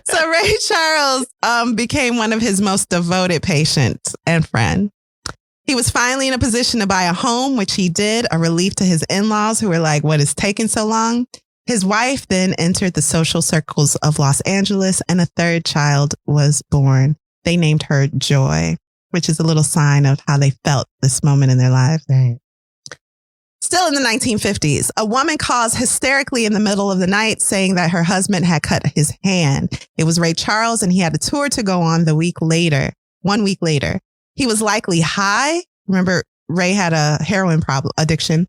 So Ray Charles became one of his most devoted patients and friend. He was finally in a position to buy a home, which he did, a relief to his in-laws who were like, what is taking so long? His wife then entered the social circles of Los Angeles and a third child was born. They named her Joy, which is a little sign of how they felt this moment in their lives. Right. Still in the 1950s, a woman calls hysterically in the middle of the night saying that her husband had cut his hand. It was Ray Charles and he had a tour to go on 1 week later. He was likely high. Remember, Ray had a heroin addiction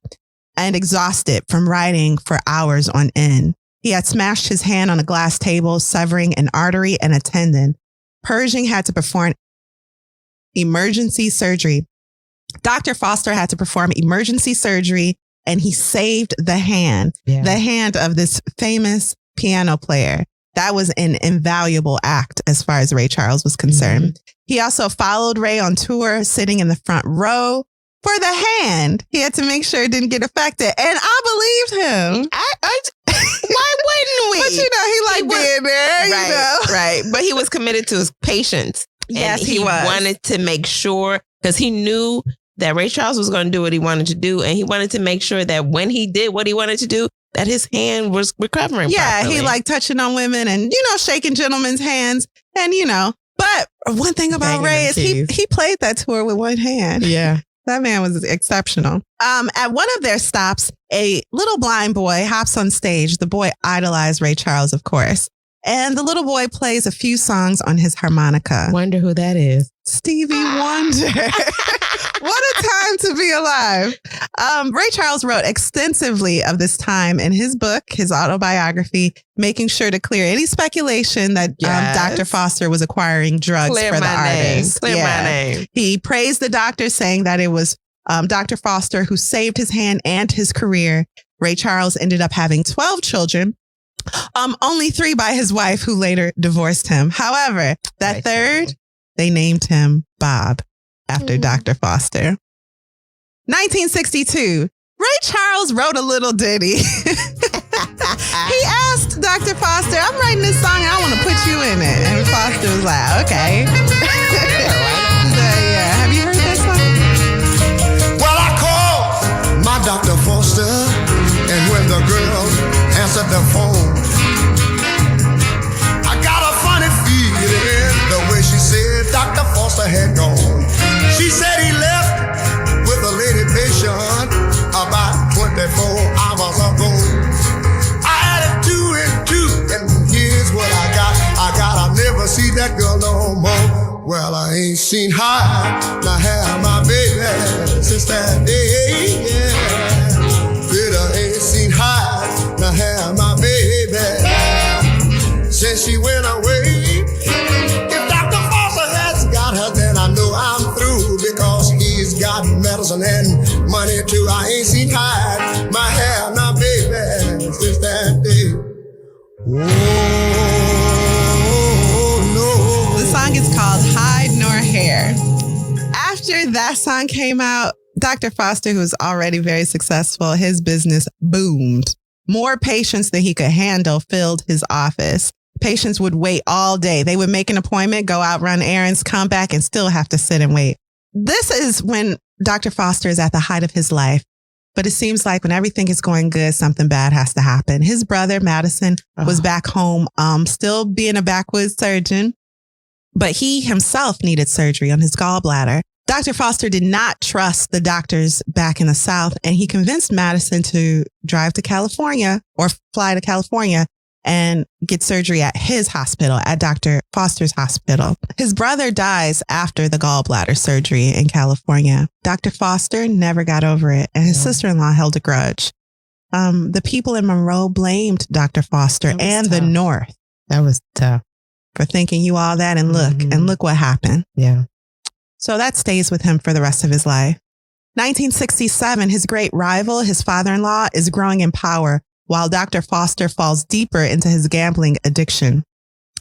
and exhausted from riding for hours on end. He had smashed his hand on a glass table, severing an artery and a tendon. Pershing had to perform emergency surgery. Dr. Foster had to perform emergency surgery and he saved the hand of this famous piano player. That was an invaluable act as far as Ray Charles was concerned. He also followed Ray on tour, sitting in the front row for the hand. He had to make sure it didn't get affected. And I believed him. Why wouldn't we? But he being there, Right. But he was committed to his patients. Yes, and he was. Wanted to make sure, because he knew that Ray Charles was going to do what he wanted to do. And he wanted to make sure that when he did what he wanted to do, that his hand was recovering properly. He liked touching on women and, shaking gentlemen's hands. And, but one thing about Ray is he played that tour with one hand. Yeah. That man was exceptional. At one of their stops, a little blind boy hops on stage. The boy idolized Ray Charles, of course. And the little boy plays a few songs on his harmonica. Wonder who that is. Stevie Wonder. What a time to be alive. Ray Charles wrote extensively of this time in his book, his autobiography, making sure to clear any speculation that Dr. Foster was acquiring drugs for the artist. Clear my name. He praised the doctor, saying that it was Dr. Foster who saved his hand and his career. Ray Charles ended up having 12 children. Only 3 by his wife, who later divorced him. However, that third, they named him Bob after Dr. Foster. 1962, Ray Charles wrote a little ditty. He asked Dr. Foster, I'm writing this song and I want to put you in it. And Foster was like, okay. Have you heard that song? Well, I called my Dr. Foster, and when the girl answered the phone, I got a funny feeling the way she said Dr. Foster had gone. She said he left with a lady patient about 24 hours ago. I added 2 and 2, and here's what I got. I'll never see that girl no more. Well, I ain't seen her, not have my baby since that day, yeah. 22, I ain't seen hide my hair now, baby, since that day. Oh, no. The song is called Hide Nor Hair. After that song came out, Dr. Foster, who was already very successful, his business boomed. More patients than he could handle filled his office. Patients would wait all day. They would make an appointment, go out, run errands, come back, and still have to sit and wait. This is when Dr. Foster is at the height of his life. But it seems like when everything is going good, something bad has to happen. His brother, Madison, was back home, still being a backwoods surgeon. But he himself needed surgery on his gallbladder. Dr. Foster did not trust the doctors back in the South, and he convinced Madison to drive to California or fly to California and get surgery at his hospital, at Dr. Foster's hospital. His brother dies after the gallbladder surgery in California. Dr. Foster never got over it, and his sister-in-law held a grudge. The people in Monroe blamed Dr. Foster and the North. That was tough. For thinking you all that, and look what happened. Yeah. So that stays with him for the rest of his life. 1967, his great rival, his father-in-law, is growing in power while Dr. Foster falls deeper into his gambling addiction.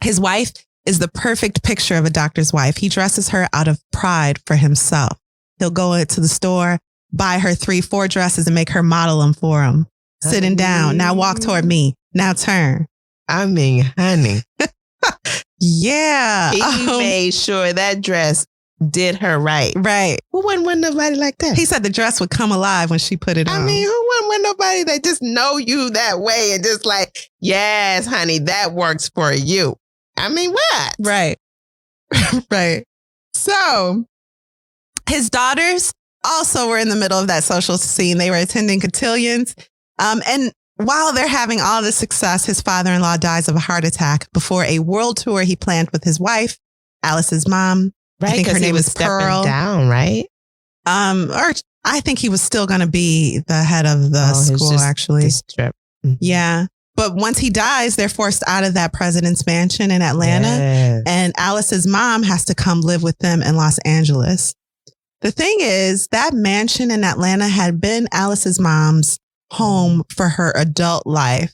His wife is the perfect picture of a doctor's wife. He dresses her out of pride for himself. He'll go into the store, buy her 3-4 dresses and make her model them for him. Sitting down. Now walk toward me. Now turn. I mean, honey. Yeah. He made sure that dress did her right. Right. Who wouldn't want nobody like that? He said the dress would come alive when she put it on. I mean, who wouldn't want nobody that just know you that way and just like, yes, honey, that works for you. I mean, what? Right. Right. So his daughters also were in the middle of that social scene. They were attending cotillions. And while they're having all this success, his father-in-law dies of a heart attack before a world tour he planned with his wife, Alice's mom. Right, I think her name was Pearl. Down, right? Or I think he was still going to be the head of the school, actually. This trip. Mm-hmm. Yeah. But once he dies, they're forced out of that president's mansion in Atlanta. Yes. And Alice's mom has to come live with them in Los Angeles. The thing is, that mansion in Atlanta had been Alice's mom's home for her adult life.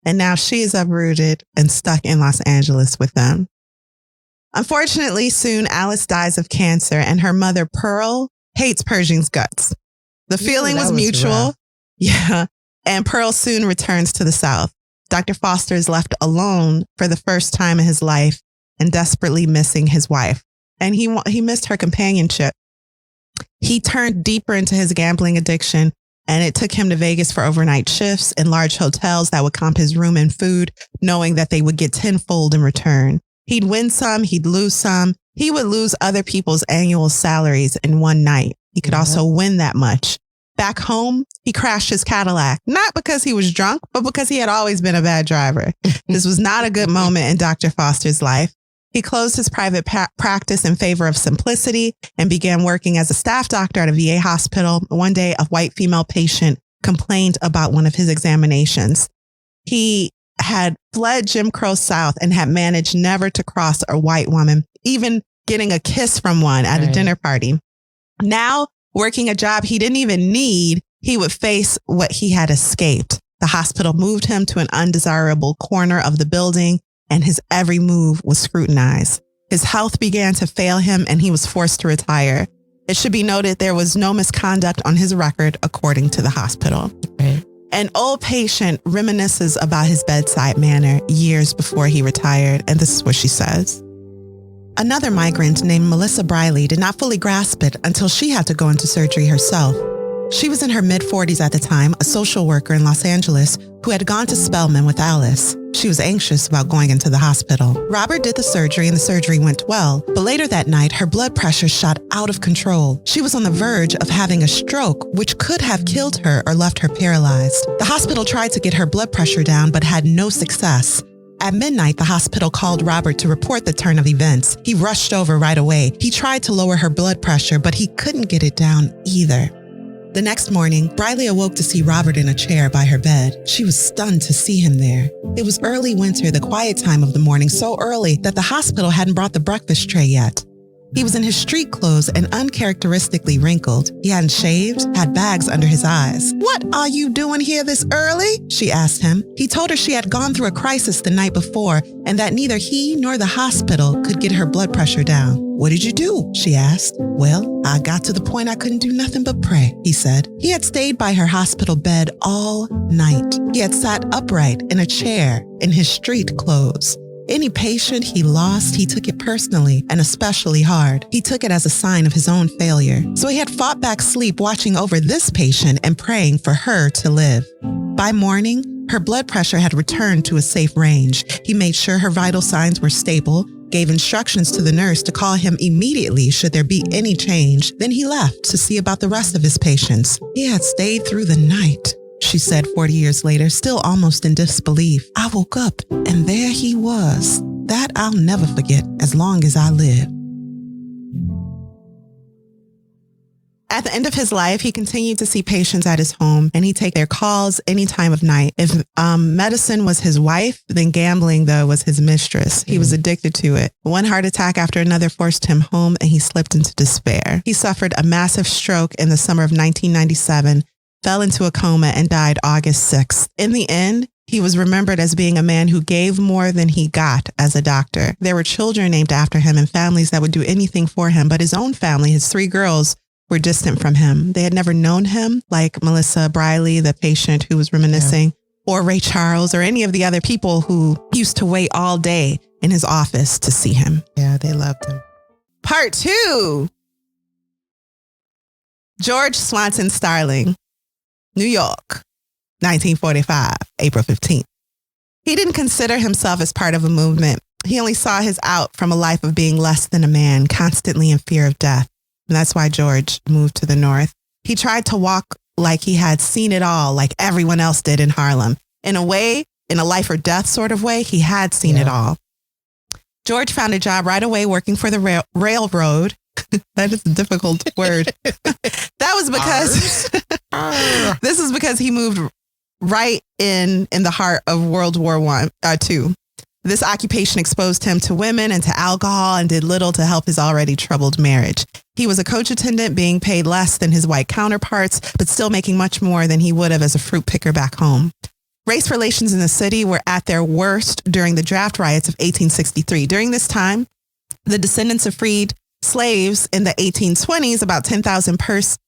And now she is uprooted and stuck in Los Angeles with them. Unfortunately, soon Alice dies of cancer and her mother, Pearl, hates Pershing's guts. The feeling was mutual. Rough. Yeah. And Pearl soon returns to the South. Dr. Foster is left alone for the first time in his life and desperately missing his wife. And he missed her companionship. He turned deeper into his gambling addiction, and it took him to Vegas for overnight shifts in large hotels that would comp his room and food, knowing that they would get tenfold in return. He'd win some, he'd lose some. He would lose other people's annual salaries in one night. He could also win that much. Back home, he crashed his Cadillac, not because he was drunk, but because he had always been a bad driver. This was not a good moment in Dr. Foster's life. He closed his private practice in favor of simplicity and began working as a staff doctor at a VA hospital. One day, a white female patient complained about one of his examinations. He had fled Jim Crow South and had managed never to cross a white woman, even getting a kiss from one at a dinner party. Now, working a job he didn't even need, he would face what he had escaped. The hospital moved him to an undesirable corner of the building, and his every move was scrutinized. His health began to fail him, and he was forced to retire. It should be noted there was no misconduct on his record, according to the hospital. Right. An old patient reminisces about his bedside manner years before he retired, and this is what she says. Another migrant named Melissa Briley did not fully grasp it until she had to go into surgery herself. She was in her mid-40s at the time, a social worker in Los Angeles who had gone to Spelman with Alice. She was anxious about going into the hospital. Robert did the surgery and the surgery went well, but later that night, her blood pressure shot out of control. She was on the verge of having a stroke, which could have killed her or left her paralyzed. The hospital tried to get her blood pressure down, but had no success. At midnight, the hospital called Robert to report the turn of events. He rushed over right away. He tried to lower her blood pressure, but he couldn't get it down either. The next morning, Briley awoke to see Robert in a chair by her bed. She was stunned to see him there. It was early winter, the quiet time of the morning, so early that the hospital hadn't brought the breakfast tray yet. He was in his street clothes and uncharacteristically wrinkled. He hadn't shaved, had bags under his eyes. "What are you doing here this early?" she asked him. He told her she had gone through a crisis the night before and that neither he nor the hospital could get her blood pressure down. "What did you do?" she asked. "Well, I got to the point I couldn't do nothing but pray," he said. He had stayed by her hospital bed all night. He had sat upright in a chair in his street clothes. Any patient he lost, he took it personally and especially hard. He took it as a sign of his own failure. So he had fought back sleep watching over this patient and praying for her to live. By morning, her blood pressure had returned to a safe range. He made sure her vital signs were stable, gave instructions to the nurse to call him immediately should there be any change. Then he left to see about the rest of his patients. He had stayed through the night, she said 40 years later, still almost in disbelief. "I woke up and there he was. That I'll never forget as long as I live." At the end of his life, he continued to see patients at his home and he'd take their calls any time of night. If medicine was his wife, then gambling, though, was his mistress. He was addicted to it. One heart attack after another forced him home and he slipped into despair. He suffered a massive stroke in the summer of 1997, fell into a coma and died August 6th. In the end, he was remembered as being a man who gave more than he got as a doctor. There were children named after him and families that would do anything for him, but his own family, his 3 girls, were distant from him. They had never known him, like Melissa Briley, the patient who was reminiscing, or Ray Charles, or any of the other people who used to wait all day in his office to see him. Yeah, they loved him. Part 2. George Swanton Starling, New York, 1945, April 15th. He didn't consider himself as part of a movement. He only saw his out from a life of being less than a man, constantly in fear of death. And that's why George moved to the North. He tried to walk like he had seen it all, like everyone else did in Harlem. In a way, in a life or death sort of way, he had seen it all. George found a job right away working for the railroad. That is a difficult word. That was because this is because he moved right in the heart of World War II. This occupation exposed him to women and to alcohol and did little to help his already troubled marriage. He was a coach attendant, being paid less than his white counterparts, but still making much more than he would have as a fruit picker back home. Race relations in the city were at their worst during the draft riots of 1863. During this time, the descendants of freed slaves in the 1820s, about 10,000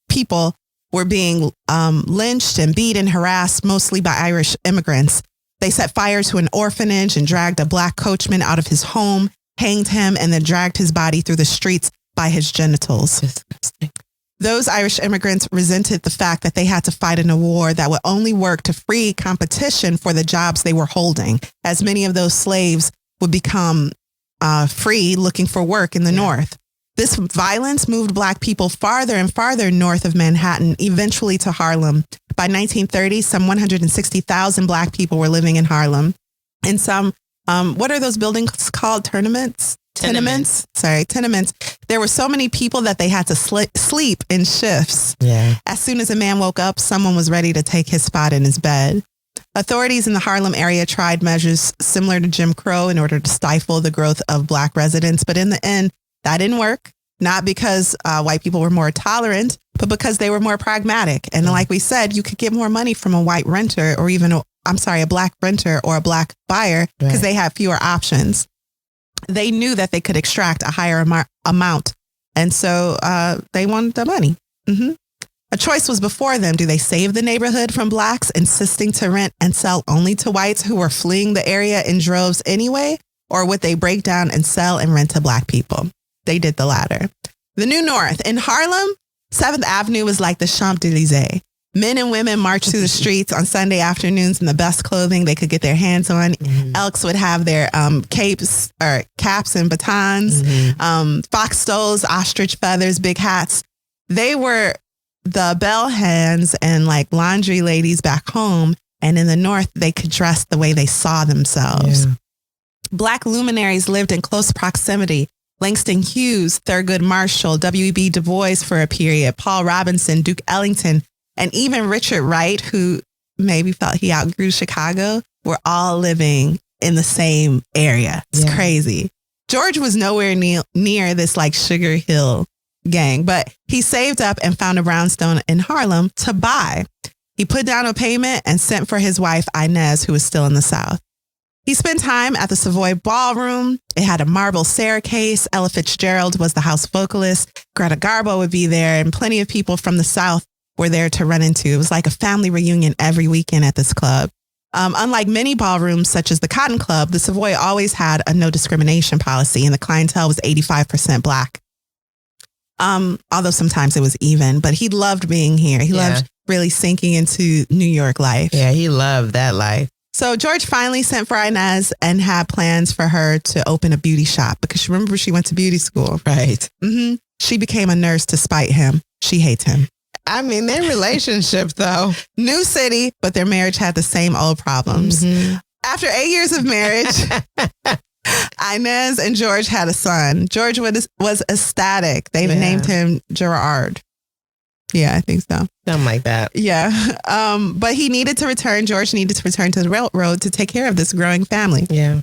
people, were being lynched and beat and harassed, mostly by Irish immigrants. They set fire to an orphanage and dragged a black coachman out of his home, hanged him, and then dragged his body through the streets by his genitals. Disgusting. Those Irish immigrants resented the fact that they had to fight in a war that would only work to free competition for the jobs they were holding, as many of those slaves would become free looking for work in the North. This violence moved Black people farther and farther north of Manhattan, eventually to Harlem. By 1930, some 160,000 Black people were living in Harlem. And some, what are those buildings called? Tenements. There were so many people that they had to sleep in shifts. Yeah. As soon as a man woke up, someone was ready to take his spot in his bed. Authorities in the Harlem area tried measures similar to Jim Crow in order to stifle the growth of Black residents. But in the end, that didn't work. Not because white people were more tolerant, but because they were more pragmatic. And like we said, you could get more money from a white renter or even, a Black renter or a Black buyer because they had fewer options. They knew that they could extract a higher amount. And so they wanted the money. Mm-hmm. A choice was before them. Do they save the neighborhood from Blacks insisting to rent and sell only to whites who were fleeing the area in droves anyway? Or would they break down and sell and rent to Black people? They did the latter. The New North. In Harlem, 7th Avenue was like the Champs-Élysées. Men and women marched through the streets on Sunday afternoons in the best clothing they could get their hands on. Mm-hmm. Elks would have their caps and batons, fox stoles, ostrich feathers, big hats. They were the bell hands and like laundry ladies back home. And in the North, they could dress the way they saw themselves. Yeah. Black luminaries lived in close proximity. Langston Hughes, Thurgood Marshall, W.E.B. Du Bois for a period, Paul Robinson, Duke Ellington, and even Richard Wright, who maybe felt he outgrew Chicago, were all living in the same area. It's crazy. George was nowhere near this like Sugar Hill gang, but he saved up and found a brownstone in Harlem to buy. He put down a payment and sent for his wife, Inez, who was still in the South. He spent time at the Savoy Ballroom. It had a marble staircase. Ella Fitzgerald was the house vocalist. Greta Garbo would be there, and plenty of people from the South were there to run into. It was like a family reunion every weekend at this club. Unlike many ballrooms, such as the Cotton Club, the Savoy always had a no discrimination policy, and the clientele was 85% Black. Although sometimes it was even, but he loved being here. He loved really sinking into New York life. Yeah, he loved that life. So George finally sent for Inez and had plans for her to open a beauty shop because remember she went to beauty school. Right. Mm-hmm. She became a nurse to spite him. She hates him. I mean, their relationship, though. New city, but their marriage had the same old problems. Mm-hmm. After 8 years of marriage, Inez and George had a son. George was ecstatic. They named him Gerard. Yeah, I think so. Something like that. Yeah. But he needed to return. George needed to return to the railroad to take care of this growing family. Yeah.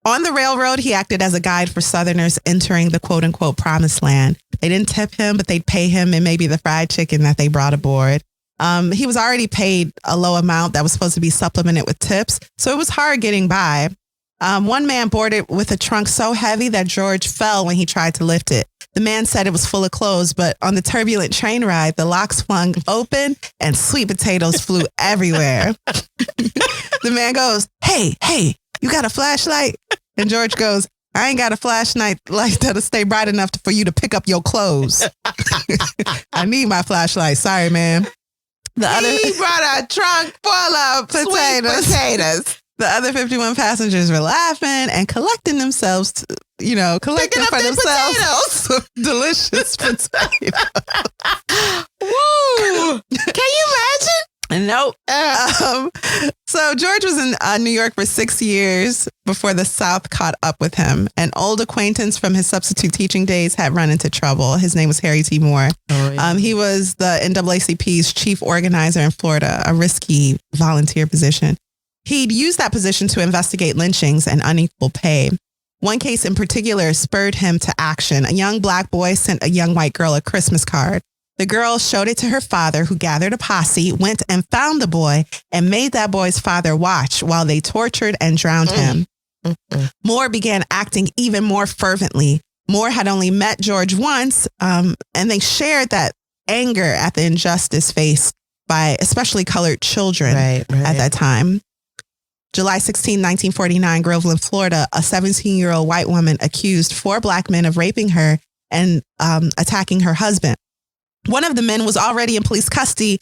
On the railroad, he acted as a guide for Southerners entering the quote unquote promised land. They didn't tip him, but they'd pay him and maybe the fried chicken that they brought aboard. He was already paid a low amount that was supposed to be supplemented with tips. So it was hard getting by. One man boarded with a trunk so heavy that George fell when he tried to lift it. The man said it was full of clothes, but on the turbulent train ride, the locks flung open and sweet potatoes flew everywhere. The man goes, hey, you got a flashlight? And George goes, I ain't got a flashlight that'll stay bright enough for you to pick up your clothes. I need my flashlight. Sorry, man. He brought a trunk full of sweet potatoes. The other 51 passengers were laughing and collecting themselves, collecting for themselves some delicious potatoes. Woo! Can you imagine? Nope. So George was in New York for 6 years before the South caught up with him. An old acquaintance from his substitute teaching days had run into trouble. His name was Harry T. Moore. Oh, yeah. He was the NAACP's chief organizer in Florida, a risky volunteer position. He'd used that position to investigate lynchings and unequal pay. One case in particular spurred him to action. A young Black boy sent a young white girl a Christmas card. The girl showed it to her father, who gathered a posse, went and found the boy, and made that boy's father watch while they tortured and drowned him. Mm-hmm. Moore began acting even more fervently. Moore had only met George once, and they shared that anger at the injustice faced by especially colored children at that time. July 16, 1949, Groveland, Florida, a 17-year-old white woman accused 4 Black men of raping her and attacking her husband. One of the men was already in police custody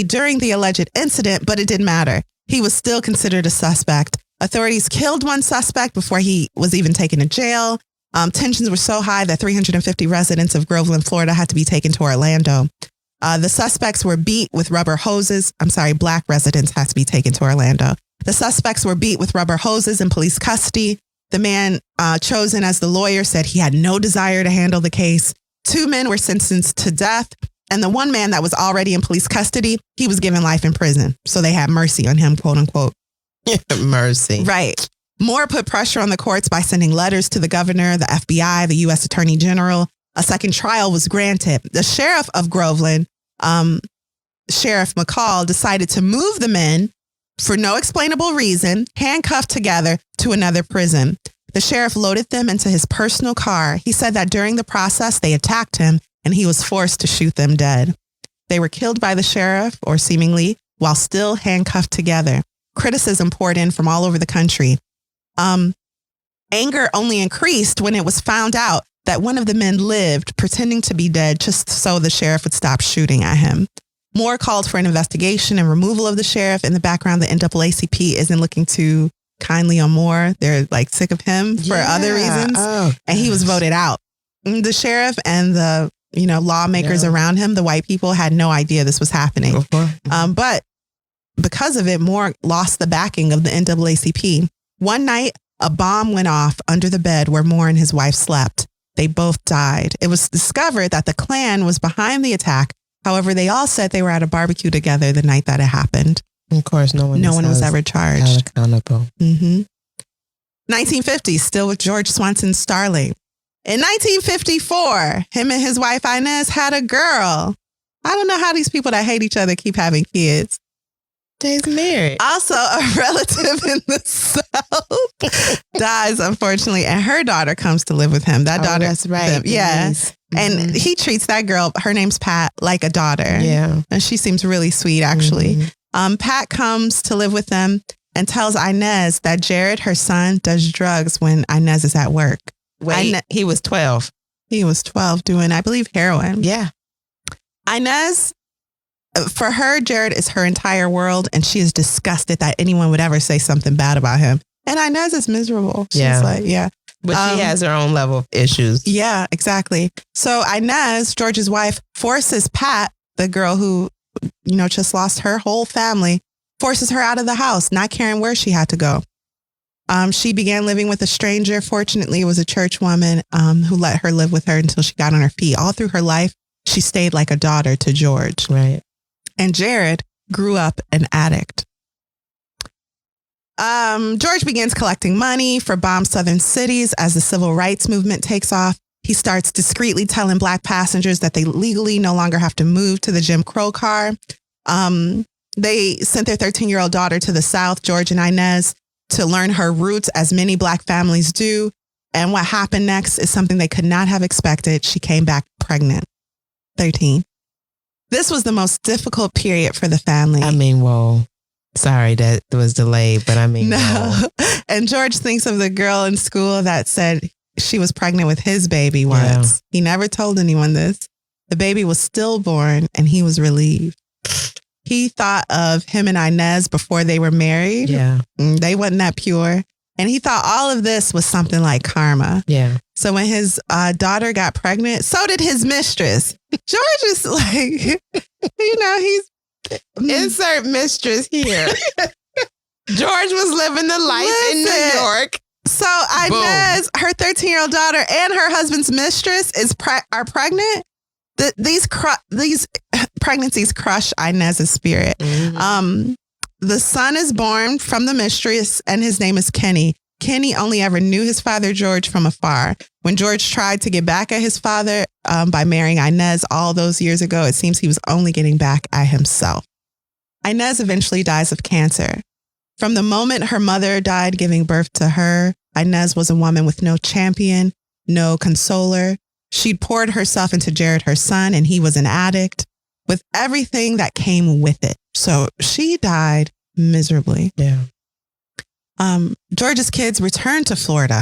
during the alleged incident, but it didn't matter. He was still considered a suspect. Authorities killed one suspect before he was even taken to jail. Tensions were so high that 350 residents of Groveland, Florida had to be taken to Orlando. The suspects were beat with rubber hoses. Black residents had to be taken to Orlando. The suspects were beat with rubber hoses in police custody. The man chosen as the lawyer said he had no desire to handle the case. 2 men were sentenced to death. And the one man that was already in police custody, he was given life in prison. So they had mercy on him, quote unquote. Mercy. Right. Moore put pressure on the courts by sending letters to the governor, the FBI, the U.S. Attorney General. A second trial was granted. The sheriff of Groveland, Sheriff McCall, decided to move the men for no explainable reason, handcuffed together, to another prison. The sheriff loaded them into his personal car. He said that during the process, they attacked him and he was forced to shoot them dead. They were killed by the sheriff, or seemingly, while still handcuffed together. Criticism poured in from all over the country. Anger only increased when it was found out that one of the men lived, pretending to be dead just so the sheriff would stop shooting at him. Moore called for an investigation and removal of the sheriff. In the background, the NAACP isn't looking too kindly on Moore. They're sick of him for other reasons. And he was voted out. The sheriff and the lawmakers around him, the white people, had no idea this was happening. But because of it, Moore lost the backing of the NAACP. One night, a bomb went off under the bed where Moore and his wife slept. They both died. It was discovered that the Klan was behind the attack. However, they all said they were at a barbecue together the night that it happened. Of course, no one was ever charged. Accountable. Mm-hmm. 1950, still with George Swanson's Starling. In 1954, him and his wife Inez had a girl. I don't know how these people that hate each other keep having kids. Jay's married. Also, a relative in the South dies, unfortunately, and her daughter comes to live with him. That daughter, that's right. Yeah. Mm-hmm. And he treats that girl, her name's Pat, like a daughter. Yeah. And she seems really sweet, actually. Mm-hmm. Pat comes to live with them and tells Inez that Jared, her son, does drugs when Inez is at work. Wait, he was 12. He was 12 doing, I believe, heroin. Yeah. Inez, for her, Jared is her entire world, and she is disgusted that anyone would ever say something bad about him. And Inez is miserable. She's like, yeah. But she has her own level of issues. Yeah, exactly. So Inez, George's wife, forces Pat, the girl who, just lost her whole family, forces her out of the house, not caring where she had to go. She began living with a stranger. Fortunately, it was a church woman who let her live with her until she got on her feet. All through her life, she stayed like a daughter to George. Right. And Jared grew up an addict. George begins collecting money for bombed southern cities as the civil rights movement takes off. He starts discreetly telling Black passengers that they legally no longer have to move to the Jim Crow car. They sent their 13-year-old daughter to the South, George and Inez, to learn her roots, as many Black families do. And what happened next is something they could not have expected. She came back pregnant, 13. This was the most difficult period for the family. I mean, whoa. Sorry that was delayed, but I mean, no. whoa. And George thinks of the girl in school that said she was pregnant with his baby once. Yeah. He never told anyone this. The baby was stillborn and he was relieved. He thought of him and Inez before they were married. Yeah. They wasn't that pure. And he thought all of this was something like karma. Yeah. So when his daughter got pregnant, so did his mistress. George is like, he's... Insert mistress here. George was living the life in New York. So Inez, her 13-year-old daughter, and her husband's mistress are pregnant. These pregnancies crush Inez's spirit. Mm-hmm. The son is born from the mistress, and his name is Kenny. Kenny only ever knew his father, George, from afar. When George tried to get back at his father by marrying Inez all those years ago, it seems he was only getting back at himself. Inez eventually dies of cancer. From the moment her mother died giving birth to her, Inez was a woman with no champion, no consoler. She'd poured herself into Jared, her son, and he was an addict, with everything that came with it. So she died miserably. Yeah. George's kids returned to Florida,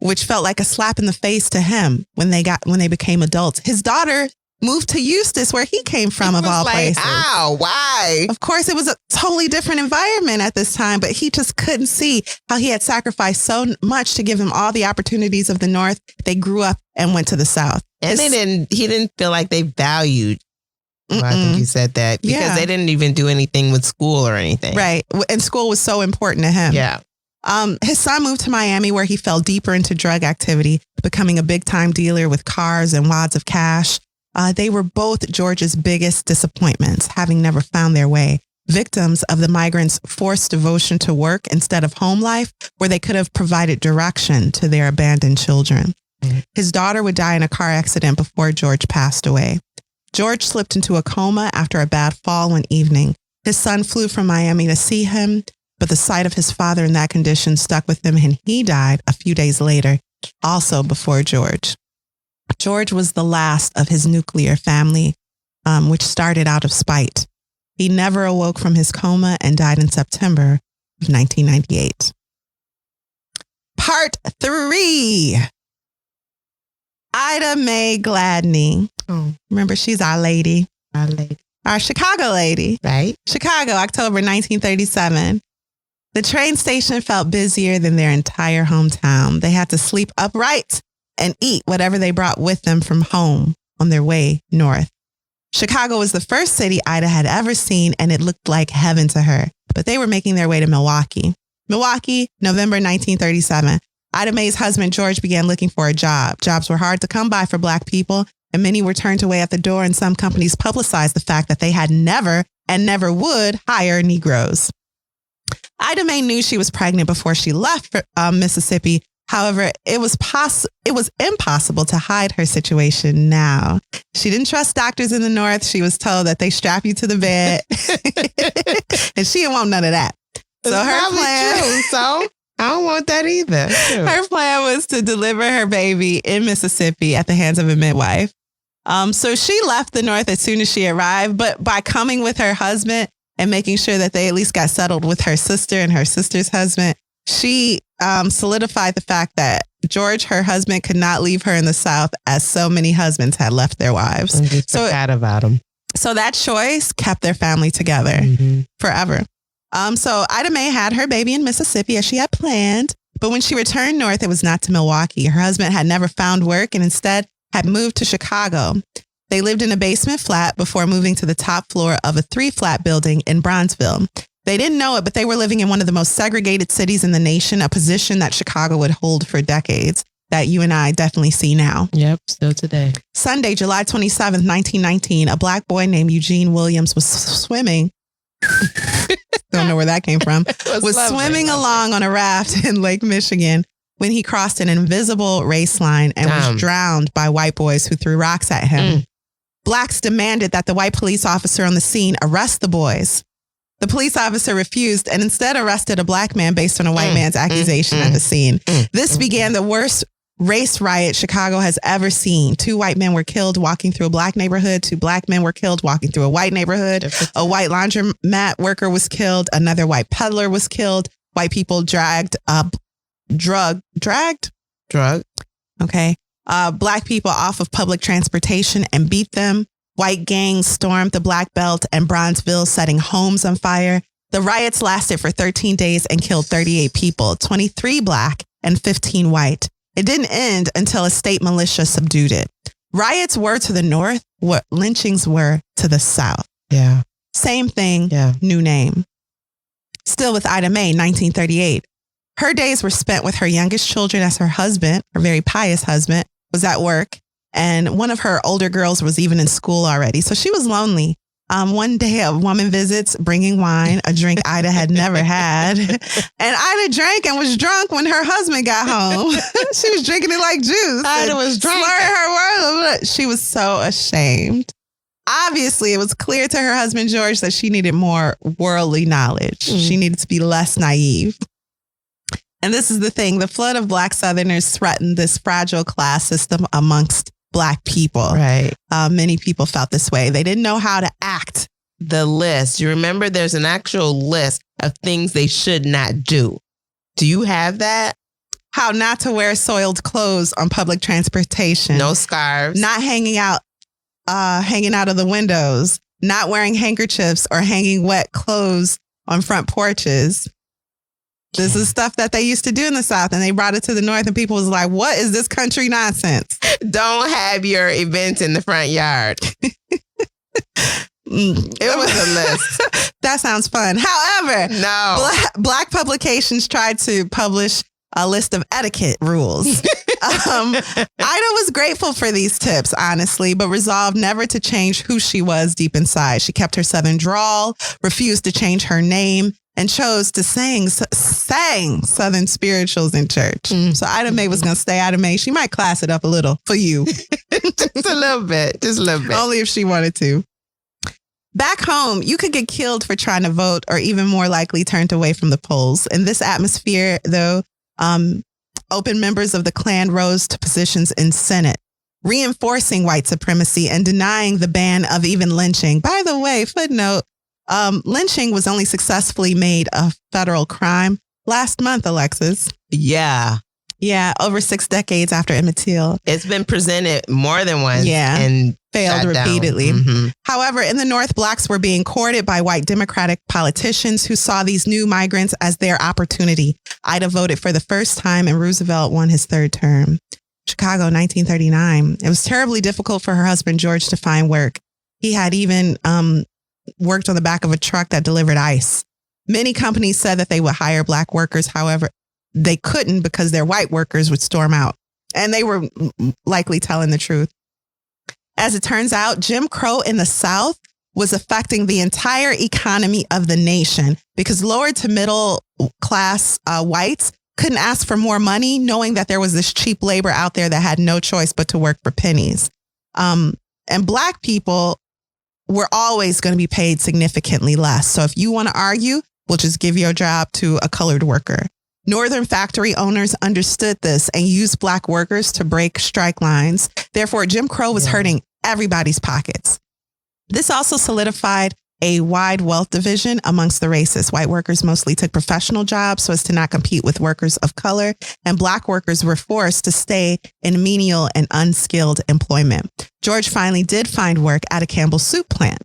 which felt like a slap in the face to him when they became adults. His daughter moved to Eustis, where he came from, of all places. How? Why? Of course, it was a totally different environment at this time, but he just couldn't see how he had sacrificed so much to give him all the opportunities of the North. They grew up and went to the South. And he didn't feel like they valued. Well, I think you said that because they didn't even do anything with school or anything. Right. And school was so important to him. Yeah. His son moved to Miami, where he fell deeper into drug activity, becoming a big time dealer with cars and wads of cash. They were both George's biggest disappointments, having never found their way. Victims of the migrants' forced devotion to work instead of home life, where they could have provided direction to their abandoned children. Mm-hmm. His daughter would die in a car accident before George passed away. George slipped into a coma after a bad fall one evening. His son flew from Miami to see him, but the sight of his father in that condition stuck with him, and he died a few days later, also before George. George was the last of his nuclear family, which started out of spite. He never awoke from his coma and died in September of 1998. Part 3. Ida Mae Gladney. Oh. Remember, she's our lady. Our lady. Our Chicago lady. Right. Chicago, October 1937. The train station felt busier than their entire hometown. They had to sleep upright and eat whatever they brought with them from home on their way north. Chicago was the first city Ida had ever seen, and it looked like heaven to her. But they were making their way to Milwaukee. Milwaukee, November 1937. Ida Mae's husband, George, began looking for a job. Jobs were hard to come by for Black people, and many were turned away at the door, and some companies publicized the fact that they had never and never would hire Negroes. Ida Mae knew she was pregnant before she left Mississippi. However, it was impossible to hide her situation now. She didn't trust doctors in the North. She was told that they strap you to the bed. And she didn't want none of that. So her plan... True, so I don't want that either. True. Her plan was to deliver her baby in Mississippi at the hands of a midwife. So she left the North as soon as she arrived, but by coming with her husband and making sure that they at least got settled with her sister and her sister's husband, she solidified the fact that George, her husband, could not leave her in the South as so many husbands had left their wives. And just forgot about him. So that choice kept their family together forever. So Ida Mae had her baby in Mississippi as she had planned. But when she returned north, it was not to Milwaukee. Her husband had never found work and instead had moved to Chicago. They lived in a basement flat before moving to the top floor of a 3-flat building in Bronzeville. They didn't know it, but they were living in one of the most segregated cities in the nation, a position that Chicago would hold for decades that you and I definitely see now. Yep, still today. Sunday, July 27th, 1919, a black boy named Eugene Williams was swimming. Don't know where that came from. was swimming along on a raft in Lake Michigan when he crossed an invisible race line and was drowned by white boys who threw rocks at him. Blacks demanded that the white police officer on the scene arrest the boys. The police officer refused and instead arrested a black man based on a white man's accusation at the scene. This began the worst race riot Chicago has ever seen. 2 white men were killed walking through a black neighborhood. 2 black men were killed walking through a white neighborhood. A white laundromat worker was killed. Another white peddler was killed. White people dragged. Okay. Black people off of public transportation and beat them. White gangs stormed the Black Belt and Bronzeville, setting homes on fire. The riots lasted for 13 days and killed 38 people, 23 black and 15 white. It didn't end until a state militia subdued it. Riots were to the north what lynchings were to the south. Yeah. Same thing, new name. Still with Ida Mae, 1938. Her days were spent with her youngest children as her husband, her very pious husband, was at work. And one of her older girls was even in school already. So she was lonely. One day a woman visits bringing wine, a drink Ida had never had. And Ida drank and was drunk when her husband got home. She was drinking it like juice. Ida was drunk. Slurring her words. She was so ashamed. Obviously, it was clear to her husband, George, that she needed more worldly knowledge. She needed to be less naive. And this is the thing. The flood of black Southerners threatened this fragile class system amongst black people. Right. Many people felt this way. They didn't know how to act. The list. You remember there's an actual list of things they should not do. Do you have that? How not to wear soiled clothes on public transportation. No scarves. Not hanging out of the windows. Not wearing handkerchiefs or hanging wet clothes on front porches. This is stuff that they used to do in the South, and they brought it to the North, and people was like, what is this country nonsense? Don't have your events in the front yard. It was a list. That sounds fun. However, no. Black publications tried to publish a list of etiquette rules. Ida was grateful for these tips, honestly, but resolved never to change who she was deep inside. She kept her Southern drawl, refused to change her name, and chose to sang Southern spirituals in church. So Ida Mae was going to stay Ida Mae. She might class it up a little for you. Just a little bit. Only if she wanted to. Back home, you could get killed for trying to vote or even more likely turned away from the polls. In this atmosphere, though, open members of the Klan rose to positions in Senate, reinforcing white supremacy and denying the ban of even lynching. By the way, footnote, lynching was only successfully made a federal crime last month, Alexis. Yeah. Yeah, over 6 decades after Emmett Till. It's been presented more than once. Yeah. And failed repeatedly. However, in the North, blacks were being courted by white Democratic politicians who saw these new migrants as their opportunity. Ida voted for the first time and Roosevelt won his 3rd term. Chicago, 1939. It was terribly difficult for her husband, George, to find work. He had even worked on the back of a truck that delivered ice. Many companies said that they would hire black workers. However, they couldn't because their white workers would storm out. And they were likely telling the truth. As it turns out, Jim Crow in the South was affecting the entire economy of the nation because lower to middle class whites couldn't ask for more money, knowing that there was this cheap labor out there that had no choice but to work for pennies. And Black people were always going to be paid significantly less. So if you want to argue, we'll just give your job to a colored worker. Northern factory owners understood this and used Black workers to break strike lines. Therefore, Jim Crow was hurting everybody's pockets. This also solidified a wide wealth division amongst the races. White workers mostly took professional jobs so as to not compete with workers of color, and Black workers were forced to stay in menial and unskilled employment. George finally did find work at a Campbell soup plant.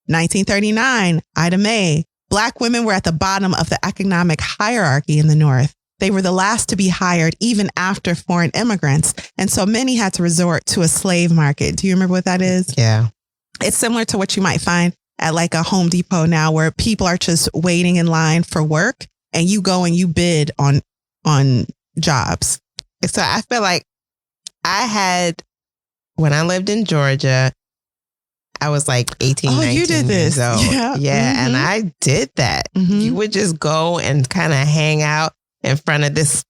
1939, Ida Mae. Black women were at the bottom of the economic hierarchy in the North. They were the last to be hired even after foreign immigrants, and so many had to resort to a slave market. Do you remember what that is? Yeah. It's similar to what you might find at like a Home Depot now, where people are just waiting in line for work and you go and you bid on jobs. So I feel like when I lived in Georgia, I was like 18, 19 you did this. years old. Yeah. And I did that. You would just go and kind of hang out in front of this.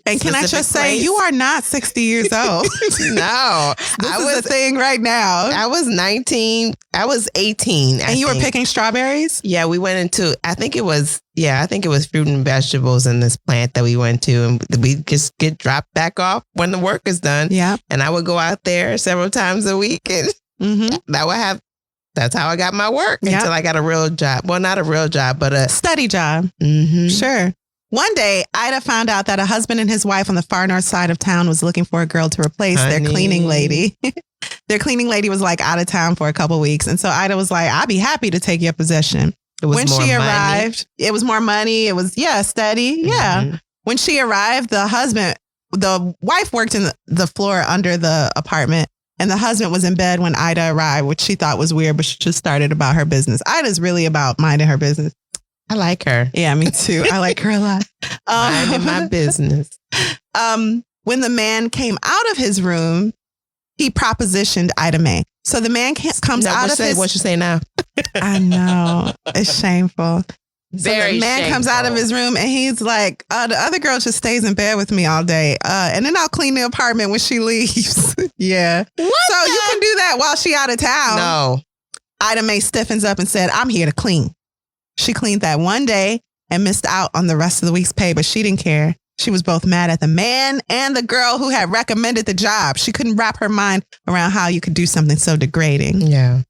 And can I just say, you are not 60 years old. No. This is a thing right now. I was 19. I was 18. And you were picking strawberries? Yeah, we went into, I think it was fruit and vegetables in this plant that we went to. And we just get dropped back off when the work is done. Yeah. And I would go out there several times a week. And that's how I got my work until I got a real job. Well, not a real job, but a steady job. Sure. One day, Ida found out that a husband and his wife on the far north side of town was looking for a girl to replace their cleaning lady. Their cleaning lady was like out of town for a couple weeks. And so Ida was like, I'd be happy to take your position. When she arrived, it was more money. It was, steady. Yeah. When she arrived, the wife worked in the floor under the apartment. And the husband was in bed when Ida arrived, which she thought was weird, but she just started about her business. Ida's really about minding her business. I like her. Yeah, me too. I like her a lot. Minding my business. When the man came out of his room, he propositioned Ida Mae. So the man comes out of his... What you say now? I know. It's shameful. Very the man shameful. comes out of his room and he's like, the other girl just stays in bed with me all day. And then I'll clean the apartment when she leaves. Yeah. You can do that while she out of town. No. Ida Mae stiffens up and said, I'm here to clean. She cleaned that one day and missed out on the rest of the week's pay, but she didn't care. She was both mad at the man and the girl who had recommended the job. She couldn't wrap her mind around how you could do something so degrading. Yeah.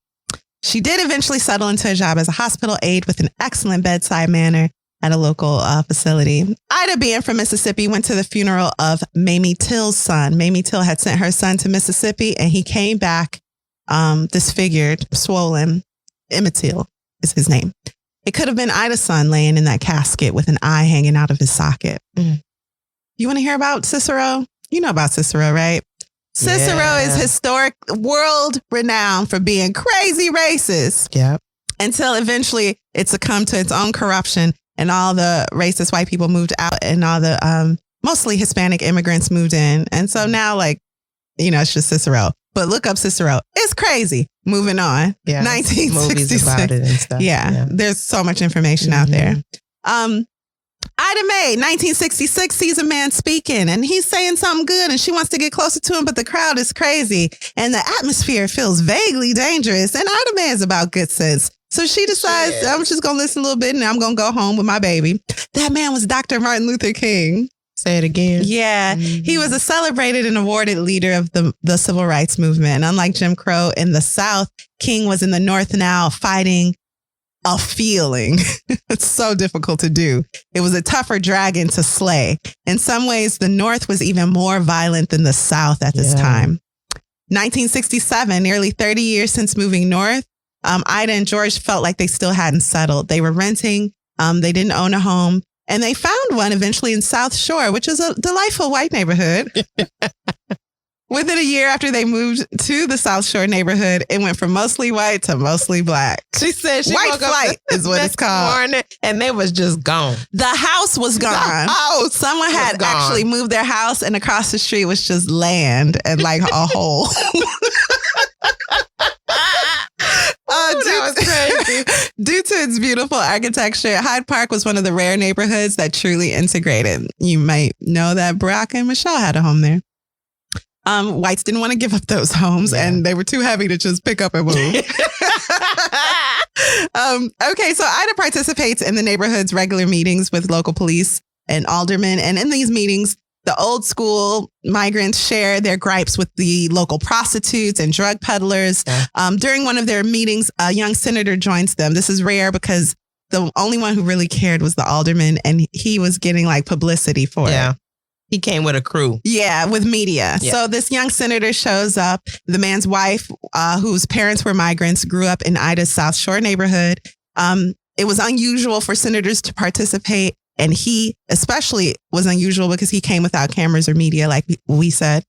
She did eventually settle into a job as a hospital aide with an excellent bedside manner at a local facility. Ida, being from Mississippi, went to the funeral of Mamie Till's son. Mamie Till had sent her son to Mississippi and he came back disfigured, swollen. Emmett Till is his name. It could have been Ida's son laying in that casket with an eye hanging out of his socket. You want to hear about Cicero? You know about Cicero, right? Cicero is historic, world renowned for being crazy racist. Yep. Until eventually it succumbed to its own corruption and all the racist white people moved out and all the mostly Hispanic immigrants moved in. And so now, it's just Cicero. But look up Cicero. It's crazy. Moving on. Yeah. 1966. Movies about it and stuff. Yeah. There's so much information out there. Ida Mae, 1966, sees a man speaking and he's saying something good and she wants to get closer to him, but the crowd is crazy and the atmosphere feels vaguely dangerous. And Ida Mae is about good sense. So she decides, I'm just going to listen a little bit and I'm going to go home with my baby. That man was Dr. Martin Luther King. Say it again. Yeah. He was a celebrated and awarded leader of the civil rights movement. And unlike Jim Crow in the South, King was in the North now fighting a feeling. It's so difficult to do. It was a tougher dragon to slay. In some ways, the North was even more violent than the South at this time. 1967, nearly 30 years since moving north, Ida and George felt like they still hadn't settled. They were renting. They didn't own a home. And they found one eventually in South Shore, which is a delightful white neighborhood. Within a year after they moved to the South Shore neighborhood, it went from mostly white to mostly black. She said she white woke up flight is what it's called. Morning, and they was just gone. The house was gone. Someone had actually moved their house and across the street was just land and like a hole. That was Due to its beautiful architecture, Hyde Park was one of the rare neighborhoods that truly integrated. You might know that Barack and Michelle had a home there. Whites didn't want to give up those homes, and they were too heavy to just pick up and move. Okay, so Ida participates in the neighborhood's regular meetings with local police and aldermen. And in these meetings, the old school migrants share their gripes with the local prostitutes and drug peddlers. During one of their meetings, a young senator joins them. This is rare because the only one who really cared was the alderman, and he was getting like publicity for it. He came with a crew. Yeah, with media. Yeah. So this young senator shows up. The man's wife, whose parents were migrants, grew up in Ida's South Shore neighborhood. It was unusual for senators to participate. And he especially was unusual because he came without cameras or media, like we said.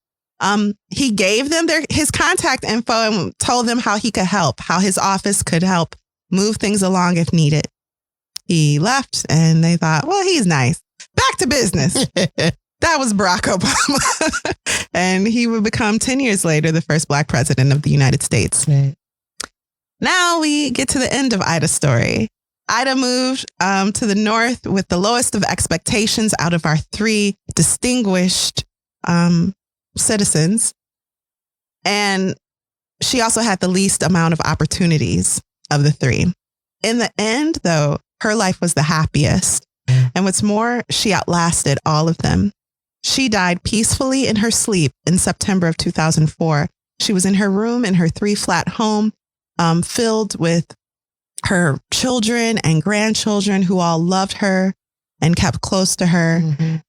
He gave them his contact info and told them how he could help, how his office could help move things along if needed. He left and they thought, well, he's nice. Back to business. That was Barack Obama. And he would become 10 years later the first Black president of the United States. Right. Now we get to the end of Ida's story. Ida moved to the north with the lowest of expectations out of our three distinguished citizens. And she also had the least amount of opportunities of the three. In the end, though, her life was the happiest. And what's more, she outlasted all of them. She died peacefully in her sleep in September of 2004. She was in her room in her 3-flat home, filled with her children and grandchildren who all loved her and kept close to her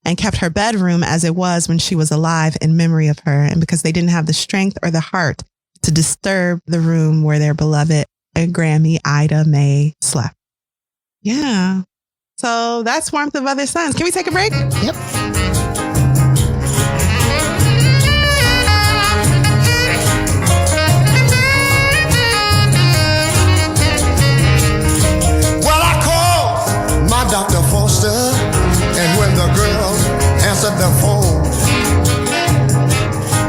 and kept her bedroom as it was when she was alive in memory of her. And because they didn't have the strength or the heart to disturb the room where their beloved Grammy Ida Mae slept. Yeah. So that's Warmth of Other Suns. Can we take a break? Yep. Dr. Foster, and when the girl answered the phone,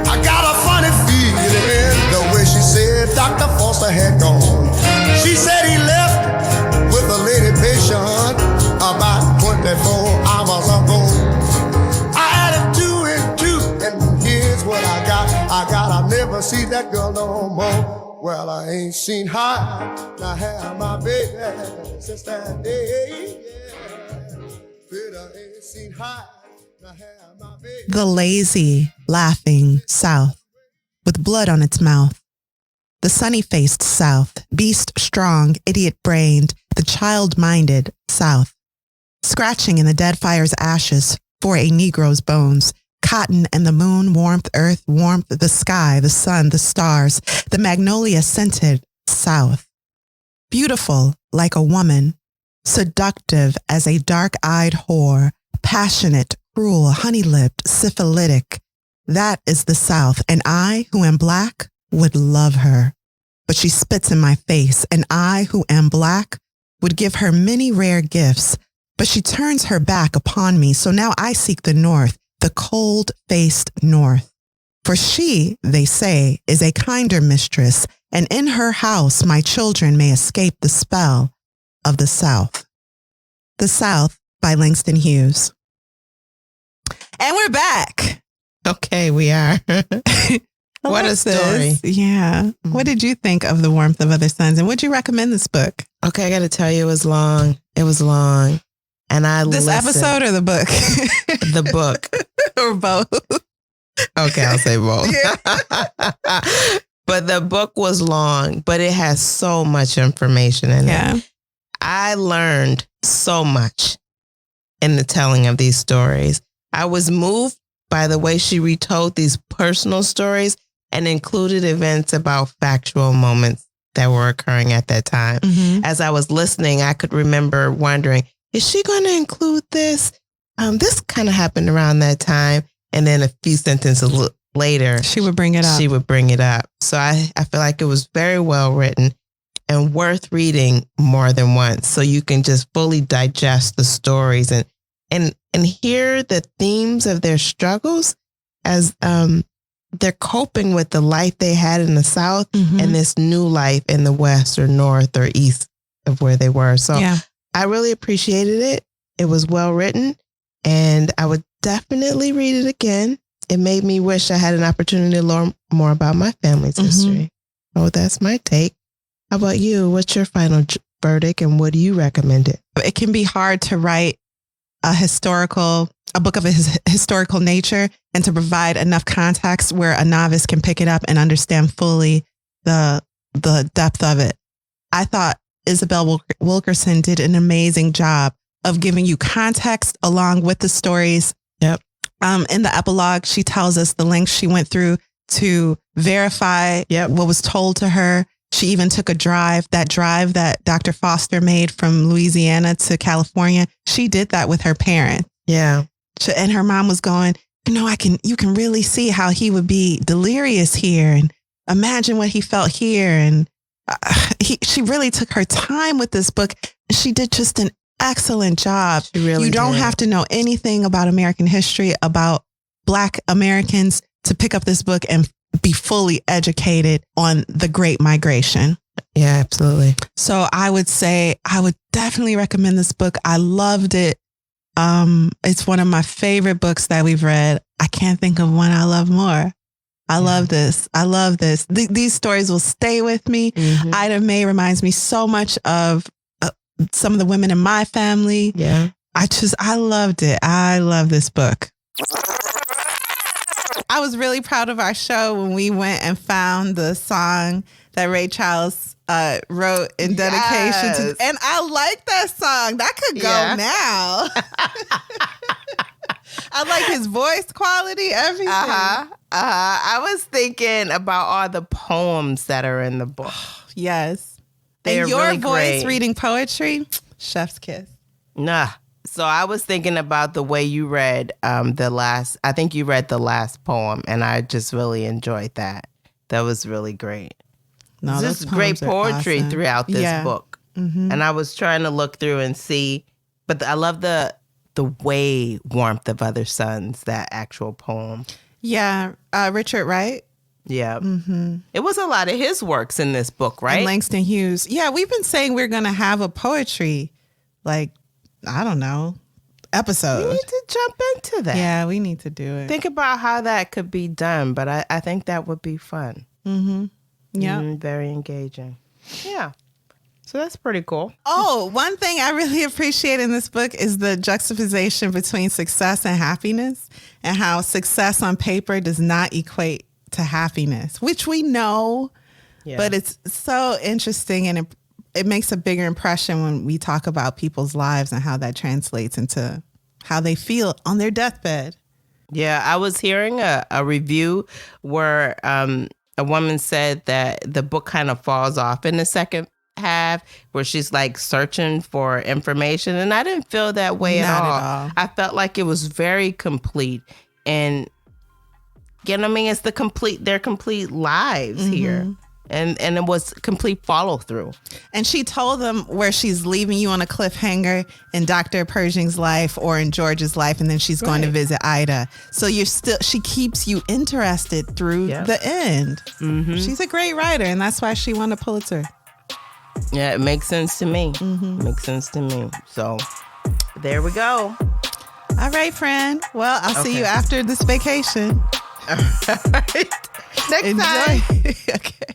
I got a funny feeling the way she said Dr. Foster had gone. She said he left with a lady patient about 24 hours ago. I added 2 and 2, and here's what I got. I'll never see that girl no more. Well, I ain't seen her, now have my baby since that day. The lazy, laughing South, with blood on its mouth. The sunny-faced South, beast-strong, idiot-brained, the child-minded South. Scratching in the dead fire's ashes for a Negro's bones. Cotton and the moon, warmth, earth, warmth, the sky, the sun, the stars, the magnolia-scented South. Beautiful like a woman. Seductive as a dark-eyed whore, passionate, cruel, honey-lipped, syphilitic. That is the South, and I, who am Black, would love her. But she spits in my face, and I, who am Black, would give her many rare gifts. But she turns her back upon me, so now I seek the North, the cold-faced North. For she, they say, is a kinder mistress, and in her house my children may escape the spell of the South. The South by Langston Hughes. And we're back. Okay, we are. What a story. Yeah. What did you think of The Warmth of Other Suns? And would you recommend this book? Okay, I got to tell you, it was long. It was long. And I This listened. episode or the book? The book. Or both? Okay, I'll say both. Yeah. But the book was long, but it has so much information in it. I learned so much in the telling of these stories. I was moved by the way she retold these personal stories and included events about factual moments that were occurring at that time. As I was listening, I could remember wondering, is she going to include this? This kind of happened around that time. And then a few sentences later, she would bring it up. She would bring it up. So I feel like it was very well written and worth reading more than once, so you can just fully digest the stories and hear the themes of their struggles as they're coping with the life they had in the South and this new life in the West or North or East of where they were. So Yeah. I really appreciated it. It was well written, and I would definitely read it again. It made me wish I had an opportunity to learn more about my family's history. Oh, that's my take. How about you? What's your final verdict, and what do you recommend it? It can be hard to write a book of a historical nature and to provide enough context where a novice can pick it up and understand fully the depth of it. I thought Isabel Wilkerson did an amazing job of giving you context along with the stories. Yep. In the epilogue, she tells us the lengths she went through to verify what was told to her. She even took a drive that Dr. Foster made from Louisiana to California. She did that with her parents. Yeah. And her mom was going, you can really see how he would be delirious here, and imagine what he felt here. And she really took her time with this book. She did just an excellent job. She really You don't did. have to know anything about American history, about Black Americans, to pick up this book and be fully educated on the Great Migration. Yeah, absolutely. So I would say I would definitely recommend this book. I loved it. It's one of my favorite books that we've read. I can't think of one I love more. I love this. I love this. These stories will stay with me. Mhm. Ida Mae reminds me so much of some of the women in my family. Yeah. I loved it. I love this book. I was really proud of our show when we went and found the song that Ray Charles wrote in dedication to, Yes. and I like that song. That could go Yeah. now. I like his voice quality, everything. I was thinking about all the poems that are in the book. Yes. They're and your really voice great. reading poetry, chef's kiss. Nah. So I was thinking about the way you read I think you read the last poem, and I just really enjoyed that. That was really great. No, This those great poems are poetry awesome. throughout this Yeah. book. Mhm. And I was trying to look through and see, but I love the way warmth of other suns, that actual poem. Yeah, Richard Wright. Yeah. Mm-hmm. It was a lot of his works in this book, right? And Langston Hughes. Yeah, we've been saying we're going to have a poetry, episode. We need to jump into that. Yeah, we need to do it. Think about how that could be done, but I think that would be fun. Mm-hmm. Yeah. Very engaging. Yeah. So that's pretty cool. Oh, one thing I really appreciate in this book is the juxtaposition between success and happiness, and how success on paper does not equate to happiness, which we know, Yeah. but it's so interesting, and it makes a bigger impression when we talk about people's lives and how that translates into how they feel on their deathbed. Yeah, I was hearing a review where a woman said that the book kind of falls off in the second half, where she's like searching for information, and I didn't feel that way Not at at all. all. I felt like it was very complete, and it's their complete lives here, and it was complete follow through. And she told them where she's leaving you on a cliffhanger in Dr. Pershing's life or in George's life, and then she's going to Right. visit Ida. So she keeps you interested through Yep. the end. She's a great writer, and that's why she won a Pulitzer. Yeah, it makes sense to me. Makes sense to me. So there we go. All right, friend. Well, I'll see Okay. you after this vacation. Next time. Enjoy. Okay.